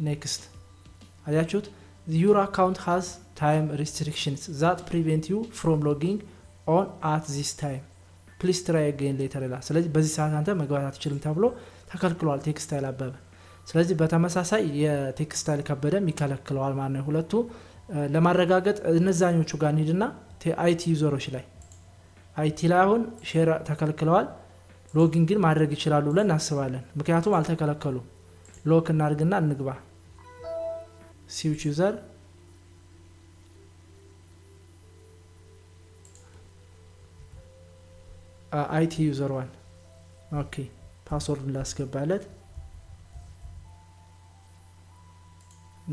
Speaker 1: ኔክስት። አያችሁት your account has time restrictions that prevent you from logging on at this time please try again later ይላል። ስለዚህ በዚህ ሰዓት አንተ መግባት አትችልም ተብሎ ተከልክሏል ቴክስታይል አበበ። ስለዚህ በተመሳሳይ የቴክስታይል ከበደም ይከለክለዋል ማለት ነው። ሁለቱ ለማረጋገጥ እነዛኞቹ ጋር እንሂድና አይቲ ዩዘሮች ላይ አይቲ ላይ አሁን ሼር ተከልክለዋል ሎጊን ግን ማድረግ ይችላሉ ብለን እናስባለን። ምክንያቱም አልተከለከሉ። ሎክ እናድርግና እንግባ ስዊች ዩዘር አይቲ ዩዘር 1 ኦኬ ፓስወርድ ላስገባለት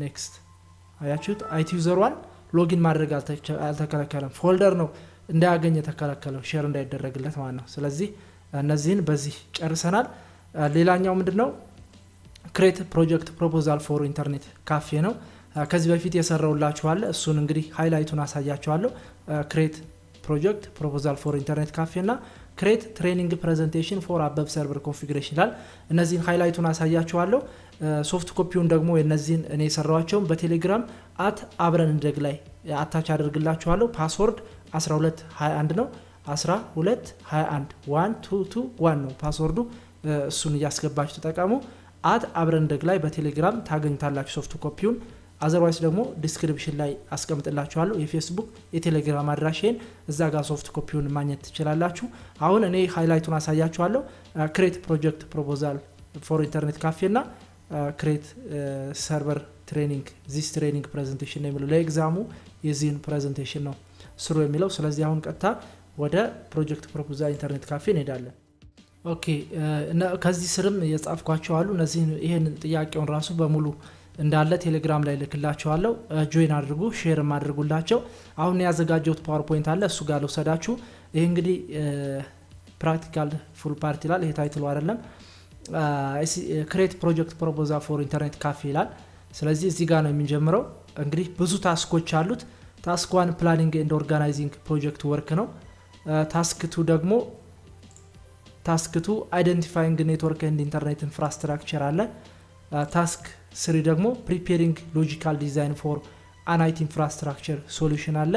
Speaker 1: ኔክስት። አያችሁት አይቲ ዩዘር 1 ሎጊን ማድረግ አልተከለከለም። ፎልደር ነው እንዳያገኝ የተከለከለው ሼር እንዳይደረግለት ማለት ነው። ስለዚህ እነዚህን በዚህ ጨርሰናል። ሌላኛው ምንድነው ክሬት ፕሮጀክት ፕሮፖዛል ፎር ኢንተርኔት ካፌ ነው። ከዚህ በፊት የሰራውላችኋለሁ እሱን እንግዲህ ሃይላይቱን አሳያችኋለሁ። ክሬት ፕሮጀክት ፕሮፖዛል ፎር ኢንተርኔት ካፌ እና ክሬት ትሬኒንግ ፕሬዘንቴሽን ፎር አበብ ሰርቨር ኮንፊግሬሽን ይላል። እነዚህን ሃይላይቱን አሳያችኋለሁ። ሶፍት ኮፒውን ደግሞ የነዚህን እኔ የሰራዋቸውን በቴሌግራም አብረን እንደግ ላይ አታች አደርግላችኋለሁ። ፓስወርድ 1221 ነው 1221 1221 ነው ፓስወርዱ። እሱን እያስገባችሁ ተጠቀሙ። አብረን እንደግ ላይ በቴሌግራም ታገኙታላችሁ ሶፍት ኮፒውን። አዘርዋይስ ደግሞ ዲስክሪፕሽን ላይ አስቀምጥላችኋለሁ የፌስቡክ የቴሌግራም አድራሻዬን እዛ ጋር ሶፍት ኮፒውን ማግኘት ትችላላችሁ። አሁን እኔ ሃይላይቱን አሳያችኋለሁ። ክሬት ፕሮጀክት ፕሮፖዛል ፎር ኢንተርኔት ካፌ እና ክሬት ሰርቨር ትሬኒንግ ዚስ ትሬኒንግ ፕሬዘንቴሽን ነው የሚለው ለኤግዛሙ የዚህን ፕሬዘንቴሽን ነው ስሩ የሚለው። ስለዚህ አሁን ቀጥታ ወደ ፕሮጀክት ፕሮፖዛል ኢንተርኔት ካፌ እንሄዳለን። ኦኬ ከዚህ ስርም የጻፍኳቸው አሉ። እነዚህ ይሄን ጥያቄውን ራሱ በሙሉ እንዳለ ቴሌግራም ላይ ልክላችኋለሁ። ጆይን አድርጉ፣ ሼር አድርጉላቸው። አሁን ያዘጋጀሁት ፓወርፖይንት አለ እሱ ጋር ልውሰዳችሁ። ይሄ እንግዲህ ፕራክቲካል ፉል ፓርት ይላል። ይሄ ታይትሉ አይደለም። ክሬት ፕሮጀክት ፕሮፖዛል ፎር ኢንተርኔት ካፌ ይላል። ስለዚህ እዚህ ጋር ነው የሚጀምረው። እንግዲህ ብዙ ታስኮች አሉት። ታስክ 1 ፕላኒንግ ኤንድ ኦርጋናይዚንግ ፕሮጀክት ወርክ ነው። ታስክ 2 ደግሞ ታስክ 2 አይደንቲፋይንግ ኔትወርክ ኤንድ ኢንተርኔት ኢንፍራስትራክቸር አለ። ታስክ 3 ደግሞ ፕሪፔሪንግ ሎጂካል ዲዛይን ፎር አን አይቲ ኢንፍራስትራክቸር ሶሉሽን አለ።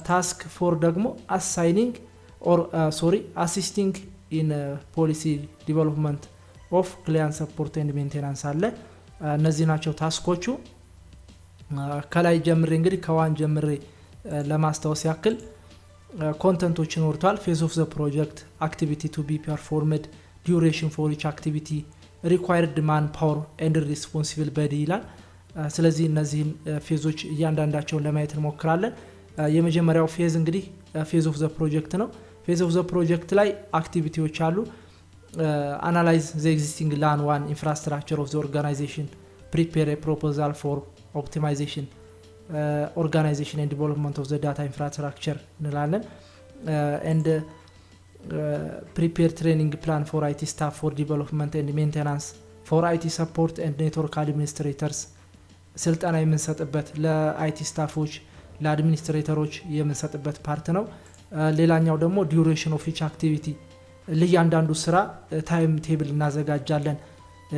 Speaker 1: ታስክ 4 ደግሞ አሲስቲንግ ኢን ፖሊሲ ዲቨሎፕመንት ኦፍ ክሊያንት ሰፖርት ኤንድ ሜንቴናንስ አለ። እነዚህ ናቸው ታስኮቹ። ከላይ ጀምሬ እንግዲህ ከዋን ጀምሬ ለማስታወስ ያክል ኮንተንቶችን ወርቷል። ፌዝ ኦፍ ዘ ፕሮጀክት፣ አክቲቪቲ ቱ ቢ ፐርፎርምድ፣ ዲዩሬሽን ፎር ኢች አክቲቪቲ፣ ሪኳየርድ ማን ፓወር ኤንድ ሪስፖንሲብል በዲ ይላል። ስለዚህ እነዚህን ፌዞች እያንዳንዳቸውን ለማየት እንሞክራለን። የመጀመሪያው ፌዝ እንግዲህ ፌዝ ኦፍ ዘ ፕሮጀክት ነው። ፌዝ ኦፍ ዘ ፕሮጀክት ላይ አክቲቪቲዎች አሉ። አናላይዝ ዘ ኤግዚስቲንግ ላን ዋን ኢንፍራስትራክቸር ኦፍ ዘ ኦርጋናይዜሽን፣ ፕሪፔር ኤ ፕሮፖዛል ፎር ኦፕቲማይዜሽን ኦርጋናይዜሽን ኤንድ ዲቨሎፕመንት ኦፍ ዘ ዳታ ኢንፍራስትራክቸር እንላለን። ኤንድ ፕሪፔር ትሬኒንግ ፕላን ፎር አይቲ ስታፍ ፎር ዲቨሎፕመንት ኤንድ ሜንቴናንስ ፎር አይቲ ሰፖርት ኤንድ ኔትወርክ አድሚኒስትሬተርስ፣ ስልጠና የምንሰጥበት ለአይቲ ስታፎች ለአድሚኒስትሬተሮች የምንሰጥበት ፓርት ነው። ሌላኛው ደግሞ ዲዩሬሽን ኦፍ ኢች አክቲቪቲ፣ ለእያንዳንዱ ስራ ታይም ቴብል እናዘጋጃለን።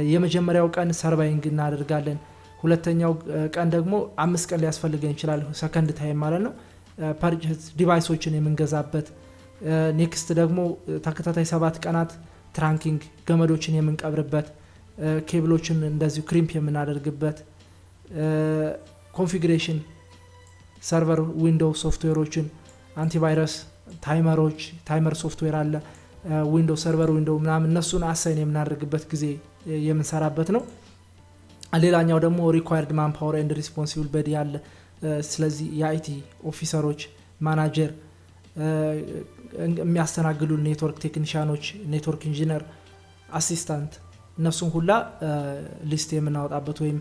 Speaker 1: የመጀመሪያው ቀን ሰርቫይንግ እናደርጋለን። ሁለተኛው ቀን ደግሞ 5 ቀን ሊያስፈልገን ይችላል፣ ሰከንድ ታይም ማለት ነው። ፐርቼዝ ዲቫይሶችን የምንገዛበት። ኔክስት ደግሞ ተከታታይ 7 ቀናት ትራንኪንግ ገመዶችን የምንቀብርበት፣ ኬብሎችን እንደዚሁ ክሪምፕ የምናደርግበት፣ ኮንፊግሬሽን ሰርቨር ዊንዶው ሶፍትዌሮችን፣ አንቲቫይረስ ታይመሮች፣ ታይመር ሶፍትዌር አለ፣ ዊንዶው ሰርቨር ዊንዶው ምናምን እነሱን አሳይን የምናደርግበት ጊዜ የምንሰራበት ነው። ሌላኛው ደግሞ ሪኳየርድ ማን ፓወር ኤንድ ሪስፖንሲብል በዲ አለ። ስለዚህ የአይቲ ኦፊሰሮች፣ ማናጀር፣ የሚያስተናግዱ ኔትወርክ ቴክኒሽያኖች፣ ኔትወርክ ኢንጂነር፣ አሲስታንት እነሱን ሁላ ሊስት የምናወጣበት ወይም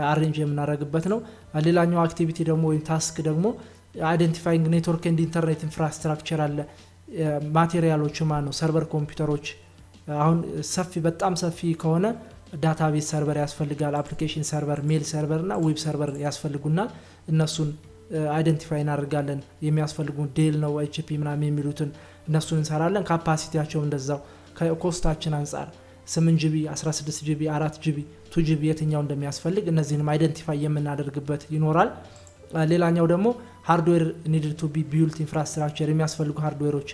Speaker 1: አሬንጅ የምናደርግበት ነው። ሌላኛው አክቲቪቲ ደግሞ ወይም ታስክ ደግሞ አይደንቲፋይንግ ኔትወርክ ኤንድ ኢንተርኔት ኢንፍራስትራክቸር አለ። ማቴሪያሎች ማለት ነው፣ ሰርቨር ኮምፒውተሮች። አሁን ሰፊ በጣም ሰፊ ከሆነ ዳታቤዝ ሰርቨር ያስፈልጋል፣ አፕሊኬሽን ሰርቨር፣ ሜል ሰርቨር እና ዌብ ሰርቨር ያስፈልጉና እነሱን አይደንቲፋይ እናደርጋለን። የሚያስፈልጉ ዴል ነው ኤችፒ ምናምን የሚሉትን እነሱን እንሰራለን። ካፓሲቲያቸው እንደዛው ከኮስታችን አንጻር 8 ጂቢ 16 ጂቢ 4 ጂቢ 2 ጂቢ የትኛው እንደሚያስፈልግ እነዚህንም አይደንቲፋይ የምናደርግበት ይኖራል። ሌላኛው ደግሞ ሃርድዌር ኒድድ ቱ ቢ ቢልት ኢንፍራስትራክቸር፣ የሚያስፈልጉ ሃርድዌሮች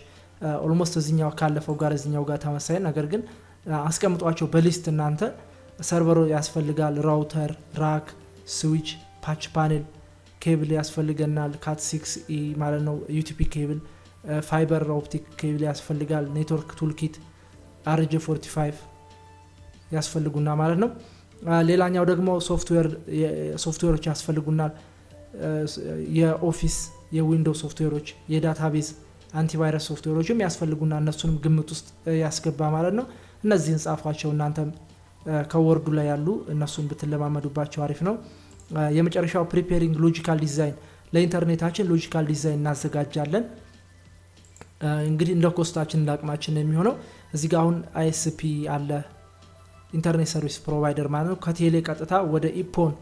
Speaker 1: ኦልሞስት እዚኛው ካለፈው ጋር እዚኛው ጋር ተመሳሳይ ነገር ግን አስቀምጧቸው በሊስት እናንተ። ሰርቨር ያስፈልጋል፣ ራውተር፣ ራክ፣ ስዊች፣ ፓች ፓኔል፣ ኬብል ያስፈልገናል፣ ካት 6 ማለት ነው ዩቲፒ ኬብል፣ ፋይበር ኦፕቲክ ኬብል ያስፈልጋል፣ ኔትወርክ ቱልኪት RJ45 ያስፈልጉና ማለት ነው። ሌላኛው ደግሞ ሶፍትዌሮች ያስፈልጉናል። የኦፊስ የዊንዶው ሶፍትዌሮች፣ የዳታቤዝ አንቲቫይረስ ሶፍትዌሮችም ያስፈልጉና እነሱንም ግምት ውስጥ ያስገባ ማለት ነው። እነዚህን ጻፏቸው እናንተም ከወርዱ ላይ ያሉ እነሱን ብትለማመዱባቸው አሪፍ ነው። የመጨረሻው ፕሪፔሪንግ ሎጂካል ዲዛይን፣ ለኢንተርኔታችን ሎጂካል ዲዛይን እናዘጋጃለን። እንግዲህ እንደ ኮስታችን እንደ አቅማችን የሚሆነው እዚህ ጋር አሁን ISP አለ፣ ኢንተርኔት ሰርቪስ ፕሮቫይደር ማለት ነው። ከቴሌ ቀጥታ ወደ ኢፖን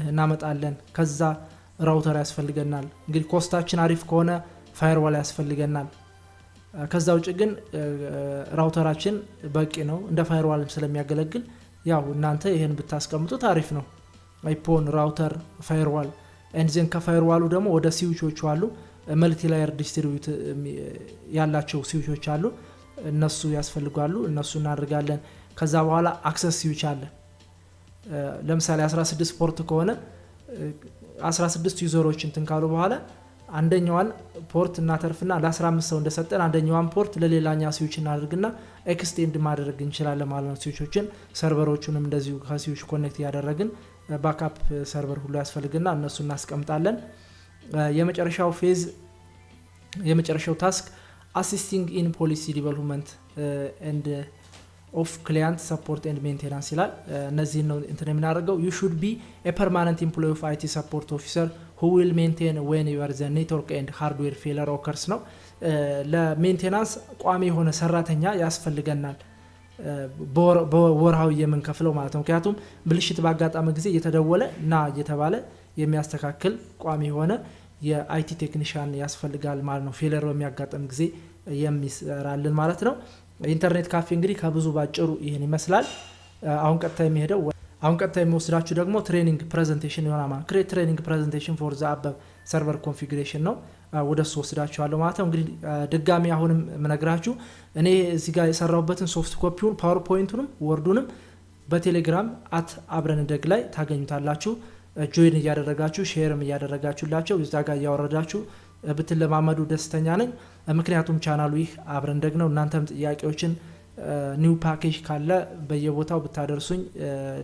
Speaker 1: እናመጣለን። ከዛ ራውተር ያስፈልገናል። እንግዲህ ኮስታችን አሪፍ ከሆነ ፋየርዋል ያስፈልገናል። ከዛ ውጭ ግን ራውተራችን በቂ ነው፣ እንደ ፋየርዋልም ስለሚያገለግል ያው እናንተ ይሄን ብታስቀምጡት አሪፍ ነው። ኢፖን፣ ራውተር፣ ፋየርዋል ኤንድዘን ከፋየርዋሉ ደግሞ ወደ ስዊቾቹ አሉ፣ መልቲ ላየር ዲስትሪቢዩት ያላቸው ስዊቾች አሉ፣ እነሱ ያስፈልጋሉ። እነሱ እናደርጋለን። ከዛ በኋላ አክሰስ ስዊች አለ። ለምሳሌ 16 ፖርት ከሆነ 16 ዩዘሮች እንትን ካሉ በኋላ አንደኛዋን ፖርት እናተርፍና ለ15 ሰው እንደሰጠን አንደኛዋን ፖርት ለሌላኛ ስዊች እናደርግና ኤክስቴንድ ማድረግ እንችላለን ማለት ነው። ስዊቾችን ሰርቨሮቹንም እንደዚሁ ከስዊች ኮኔክት ያደረግን ባክአፕ ሰርቨር ሁሉ ያስፈልግና እነሱ እናስቀምጣለን። የመጨረሻው ፌዝ የመጨረሻው ታስክ አሲስቲንግ ኢን ፖሊሲ ዲቨሎፕመንት ኤንድ ኦፍ ክሊያንት ሰፖርት ኤንድ ሜንቴናንስ ይላል። እነዚህን ነው እንትን የምናደርገው። ዩ ሹድ ቢ ኤ ፐርማነንት ኤምፕሎይ ኦፍ አይቲ ሰፖርት ኦፊሰር who will maintain whenever the network and hardware failure occurs ነው። ለሜንቴናንስ ቋሚ የሆነ ሰራተኛ ያስፈልገናል፣ በወርሃዊ የምንከፍለው ማለት ነው። ምክንያቱም ብልሽት ባጋጠመ ጊዜ እየተደወለ ና እየተባለ የሚያስተካክል ቋሚ የሆነ የአይቲ ቴክኒሻን ያስፈልጋል ማለት ነው። ፌለር በሚያጋጠም ጊዜ የሚሰራልን ማለት ነው። ኢንተርኔት ካፌ እንግዲህ ከብዙ ባጭሩ ይህን ይመስላል። አሁን ቀጥታ የሚወስዳችሁ ደግሞ ትሬኒንግ ፕሬዘንቴሽን ይሆናል ማለት ነው። ትሬኒንግ ፕሬዘንቴሽን ፎር ዘ አበብ ሰርቨር ኮንፊግሬሽን ነው። ወደሱ ወስዳችኋለሁ ማለት ነው። እንግዲህ ድጋሚ አሁንም ምነግራችሁ እኔ እዚህ ጋር የሰራሁበትን ሶፍት ኮፒውን ፓወርፖይንቱንም ወርዱንም በቴሌግራም አብረን እንደግ ላይ ታገኙታላችሁ። ጆይን እያደረጋችሁ ሼርም እያደረጋችሁላቸው እዛ ጋር እያወረዳችሁ ብትለማመዱ ደስተኛ ነኝ። ምክንያቱም ቻናሉ ይህ አብረን እንደግ ነው። እናንተም ጥያቄዎችን ኒው ፓኬጅ ካለ በየቦታው ብታደርሱኝ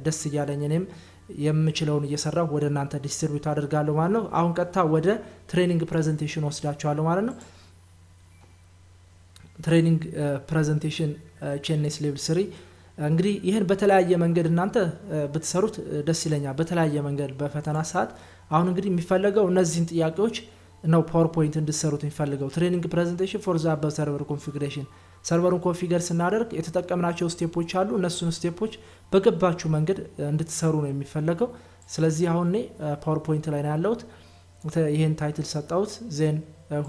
Speaker 1: ደስ እያለኝ እኔም የምችለውን እየሰራው ወደ እናንተ ዲስትሪቢዩት አድርጋለሁ ማለት ነው። አሁን ቀጥታ ወደ ትሬኒንግ ፕሬዘንቴሽን ወስዳችኋለሁ ማለት ነው። ትሬኒንግ ፕሬዘንቴሽን ቼንኔስ ሌቭል 3 እንግዲህ ይህን በተለያየ መንገድ እናንተ ብትሰሩት ደስ ይለኛል፣ በተለያየ መንገድ በፈተና ሰዓት። አሁን እንግዲህ የሚፈልገው እነዚህን ጥያቄዎች ነው ፓወርፖይንት እንድትሰሩት የሚፈልገው። ትሬኒንግ ፕሬዘንቴሽን ፎር ዘ አበብ ሰርቨር ኮንፊግሬሽን፣ ሰርቨሩን ኮንፊገር ስናደርግ የተጠቀምናቸው ስቴፖች አሉ። እነሱን ስቴፖች በገባችሁ መንገድ እንድትሰሩ ነው የሚፈለገው። ስለዚህ አሁን እኔ ፓወርፖይንት ላይ ነው ያለሁት። ይህን ታይትል ሰጣሁት። ዜን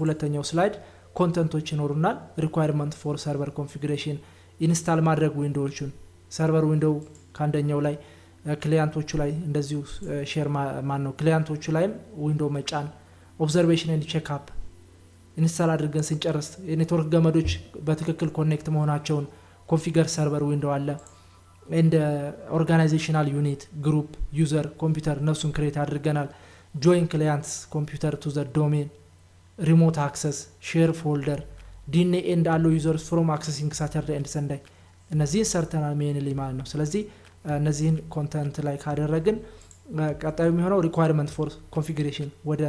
Speaker 1: ሁለተኛው ስላይድ ኮንተንቶች ይኖሩናል። ሪኳየርመንት ፎር ሰርቨር ኮንፊግሬሽን፣ ኢንስታል ማድረግ ዊንዶዎቹን፣ ሰርቨር ዊንዶው ከአንደኛው ላይ ክሊያንቶቹ ላይ እንደዚሁ ሼር ማን ነው ክሊያንቶቹ ላይም ዊንዶው መጫን፣ ኦብዘርቬሽን ኤንድ ቼክ አፕ ኢንስታል አድርገን ስንጨርስ የኔትወርክ ገመዶች በትክክል ኮኔክት መሆናቸውን ኮንፊገር ሰርቨር ዊንዶው አለ። እንደ ኦርጋናይዜሽናል ዩኒት፣ ግሩፕ፣ ዩዘር፣ ኮምፒውተር እነሱን ክሬት አድርገናል። ጆይን ክሊያንትስ ኮምፒውተር ቱ ዘ ዶሜን፣ ሪሞት አክሰስ፣ ሼር ፎልደር፣ ዲኤንኤ ኤንድ አለው ዩዘርስ ፍሮም አክሰሲንግ ሳተርዴይ ኤንድ ሰንዳይ እነዚህን ሰርተናል ሜንሊ ማለት ነው። ስለዚህ እነዚህን ኮንተንት ላይ ካደረግን ቀጣዩ የሚሆነው ሪኳየርመንት ፎር ኮንፊግሬሽን ወደ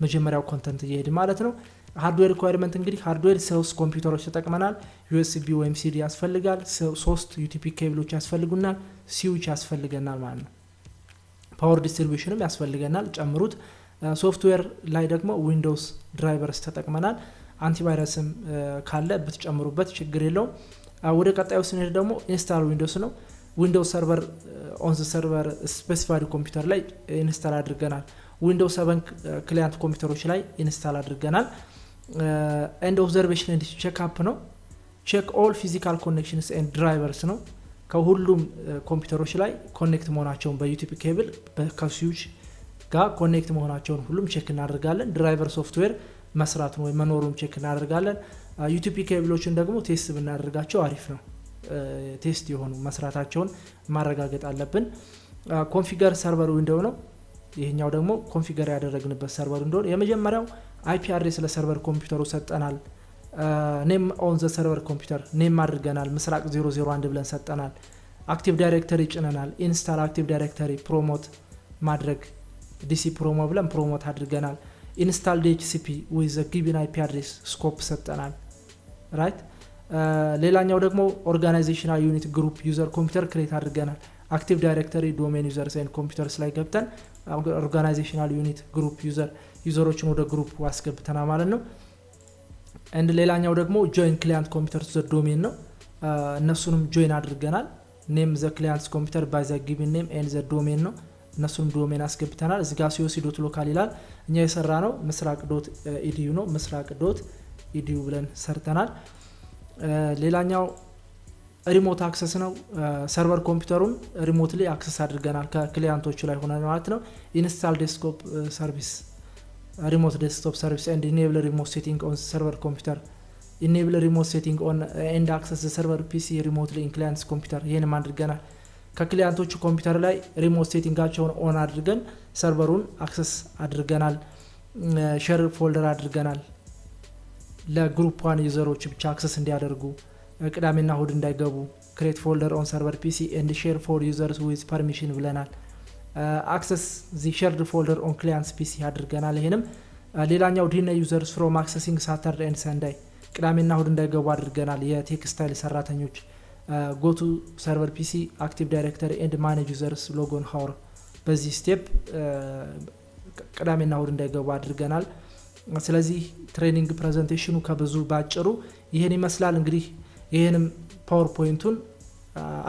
Speaker 1: መጀመሪያው ኮንተንት እየሄድ ማለት ነው። ሃርድዌር ሪኳየርመንት እንግዲህ ሃርድዌር 3 ኮምፒውተሮች ተጠቅመናል። ዩኤስቢ ወይም ሲዲ ያስፈልጋል። 3 ዩቲፒ ኬብሎች ያስፈልጉናል። ስዊች ያስፈልገናል ማለት ነው። ፓወር ዲስትሪቢዩሽንም ያስፈልገናል፣ ጨምሩት። ሶፍትዌር ላይ ደግሞ ዊንዶውስ ድራይቨርስ ተጠቅመናል። አንቲቫይረስም ካለ ብትጨምሩበት ችግር የለውም። ወደ ቀጣዩ ስንሄድ ደግሞ ኢንስታል ዊንዶውስ ነው። ዊንዶውስ ሰርቨር ኦን ዘ ሰርቨር ስፔሲፋይድ ኮምፒውተር ላይ ኢንስታል አድርገናል። ዊንዶውስ 7 ክሊያንት ኮምፒውተሮች ላይ ኢንስታል አድርገናል። ኤንድ ኦብዘርቬሽን ኤንድ ቼክ አፕ ነው። ቼክ ኦል ፊዚካል ኮኔክሽንስ ኤንድ ድራይቨርስ ነው። ከሁሉም ኮምፒውተሮች ላይ ኮኔክት መሆናቸውን በዩቲፒ ኬብል ከስዊች ጋር ኮኔክት መሆናቸውን ሁሉም ቼክ እናደርጋለን። ድራይቨር ሶፍትዌር መስራቱን ወይ መኖሩን ቼክ እናደርጋለን። ዩቲፒ ኬብሎችን ደግሞ ቴስት ብናደርጋቸው አሪፍ ነው። ቴስት የሆኑ መስራታቸውን ማረጋገጥ አለብን። ኮንፊገር ሰርቨር ዊንዶው ነው። ይሄኛው ደግሞ ኮንፊገር ያደረግንበት ሰርቨር ዊንዶው። የመጀመሪያው አይፒ አድሬስ ለሰርቨር ኮምፒውተሩ ሰጠናል። ኔም ኦን ዘ ሰርቨር ኮምፒውተር ኔም አድርገናል። ምስራቅ 001 ብለን ሰጠናል። አክቲቭ ዳይሬክተሪ ጭነናል። ኢንስታል አክቲቭ ዳይሬክተሪ ፕሮሞት ማድረግ ዲሲ ፕሮሞ ብለን ፕሮሞት አድርገናል። ኢንስታል ዲኤችሲፒ ዊዝ ዘ ጊቭን አይፒ አድሬስ ስኮፕ ሰጠናል። ራይት። ሌላኛው ደግሞ ኦርጋናይዜሽናል ዩኒት ግሩፕ ዩዘር ኮምፒውተር ክሬት አድርገናል። አክቲቭ ዳይሬክተሪ ዶሜን ዩዘርስ ኤንድ ኮምፒውተርስ ላይ ገብተን ኦርጋናይዜሽናል ዩኒት ግሩፕ ዩዘሮችን ወደ ግሩፕ አስገብተናል ማለት ነው። ኤንድ ሌላኛው ደግሞ ጆይን ክሊያንት ኮምፒውተር ዘ ዶሜን ነው። እነሱንም ጆይን አድርገናል። ኔም ዘ ክሊያንትስ ኮምፒውተር ባይ ዘ ጊቭን ኔም ኤንድ ዘ ዶሜን ነው። እነሱንም ዶሜን አስገብተናል። እዚጋ ሲኦሲ ዶት ሎካል ይላል። እኛ የሰራ ነው ምስራቅ ዶት ኢዲዩ ነው። ምስራቅ ዶት ኢዲዩ ብለን ሰርተናል። ሌላኛው ሪሞት አክሰስ ነው። ሰርቨር ኮምፒውተሩን ሪሞትሊ አክሰስ አድርገናል ከክሊያንቶቹ ላይ ሆነ ማለት ነው። ኢንስታል ዴስክቶፕ ሰርቪስ ሪሞት ዴስክቶፕ ሰርቪስ ኤንድ ኢኔብል ሪሞት ሴቲንግ ኦን ሰርቨር ኮምፒውተር ኢኔብል ሪሞት ሴቲንግ ኦን ኤንድ አክሰስ ሰርቨር ፒሲ ሪሞትሊ ኢን ክሊያንትስ ኮምፒውተር ይሄንም አድርገናል። ከክሊያንቶቹ ኮምፒውተር ላይ ሪሞት ሴቲንጋቸውን ኦን አድርገን ሰርቨሩን አክሰስ አድርገናል። ሼር ፎልደር አድርገናል። ለግሩፕ ዋን ዩዘሮች ብቻ አክሰስ እንዲያደርጉ ቅዳሜና እሁድ እንዳይገቡ ክሬት ፎልደር ኦን ሰርቨር ፒሲ ኤንድ ሼር ፎር ዩዘርስ ዊዝ ፐርሚሽን ብለናል። አክሰስ ዚ ሼርድ ፎልደር ኦን ክሊያንትስ ፒሲ አድርገናል። ይሄንም ሌላኛው ዲነ ዩዘርስ ፍሮም አክሰሲንግ ሳተርዴይ ኤንድ ሰንዳይ ቅዳሜና እሁድ እንዳይገቡ አድርገናል። የቴክስታይል ሰራተኞች ጎቱ ሰርቨር ፒሲ አክቲቭ ዳይሬክተሪ ኤንድ ማኔጅ ዩዘርስ ሎጎን ሀውር በዚህ ስቴፕ ቅዳሜና እሁድ እንዳይገቡ አድርገናል። ስለዚህ ትሬኒንግ ፕሬዘንቴሽኑ ከብዙ ባጭሩ ይሄን ይመስላል። እንግዲህ ይሄንም ፓወርፖይንቱን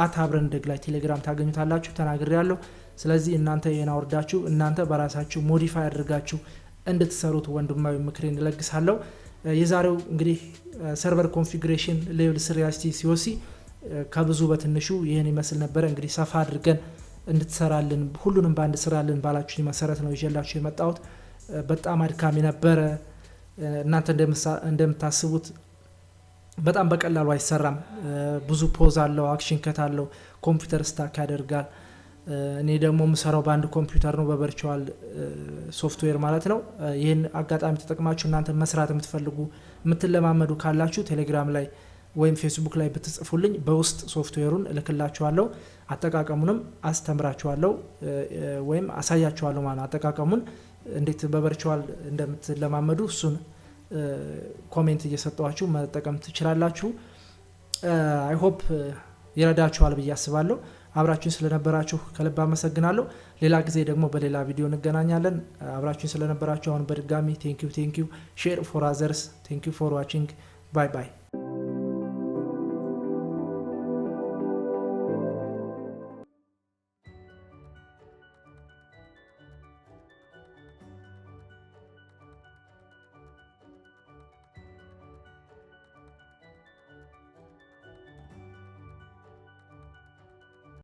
Speaker 1: አብረን እንደግ ላይ ቴሌግራም ታገኙታላችሁ ተናግሬ ያለው። ስለዚህ እናንተ ይሄን አወርዳችሁ እናንተ በራሳችሁ ሞዲፋይ አድርጋችሁ እንድትሰሩት ወንድማዊ ምክሬን እለግሳለሁ። የዛሬው እንግዲህ ሰርቨር ኮንፊግሬሽን ሌቭል 3 ሲኦሲ ከብዙ በትንሹ ይሄን ይመስል ነበር። እንግዲህ ሰፋ አድርገን እንድትሰራልን ሁሉንም ባንድ ስራልን ባላችሁ መሰረት ነው ይዤላችሁ የመጣሁት። በጣም አድካሚ ነበረ። እናንተ እንደምታስቡት በጣም በቀላሉ አይሰራም። ብዙ ፖዝ አለው፣ አክሽን ከት አለው፣ ኮምፒውተር ስታክ ያደርጋል። እኔ ደግሞ የምሰራው በአንድ ኮምፒውተር ነው፣ በቨርቹዋል ሶፍትዌር ማለት ነው። ይህን አጋጣሚ ተጠቅማችሁ እናንተ መስራት የምትፈልጉ የምትለማመዱ ካላችሁ ቴሌግራም ላይ ወይም ፌስቡክ ላይ ብትጽፉልኝ በውስጥ ሶፍትዌሩን እልክላችኋለሁ። አጠቃቀሙንም አስተምራችኋለሁ ወይም አሳያችኋለሁ ማለት አጠቃቀሙን እንዴት በቨርቹዋል እንደምትለማመዱ እሱን ኮሜንት እየሰጣችሁ መጠቀም ትችላላችሁ። አይ ሆፕ ይረዳችኋል ብዬ አስባለሁ። አብራችሁን ስለነበራችሁ ከልብ አመሰግናለሁ። ሌላ ጊዜ ደግሞ በሌላ ቪዲዮ እንገናኛለን። አብራችሁን ስለነበራችሁ አሁን በድጋሚ ቴንክ ዩ ሼር ፎር አዘርስ ቴንክ ዩ ፎር ዋቺንግ ባይ ባይ።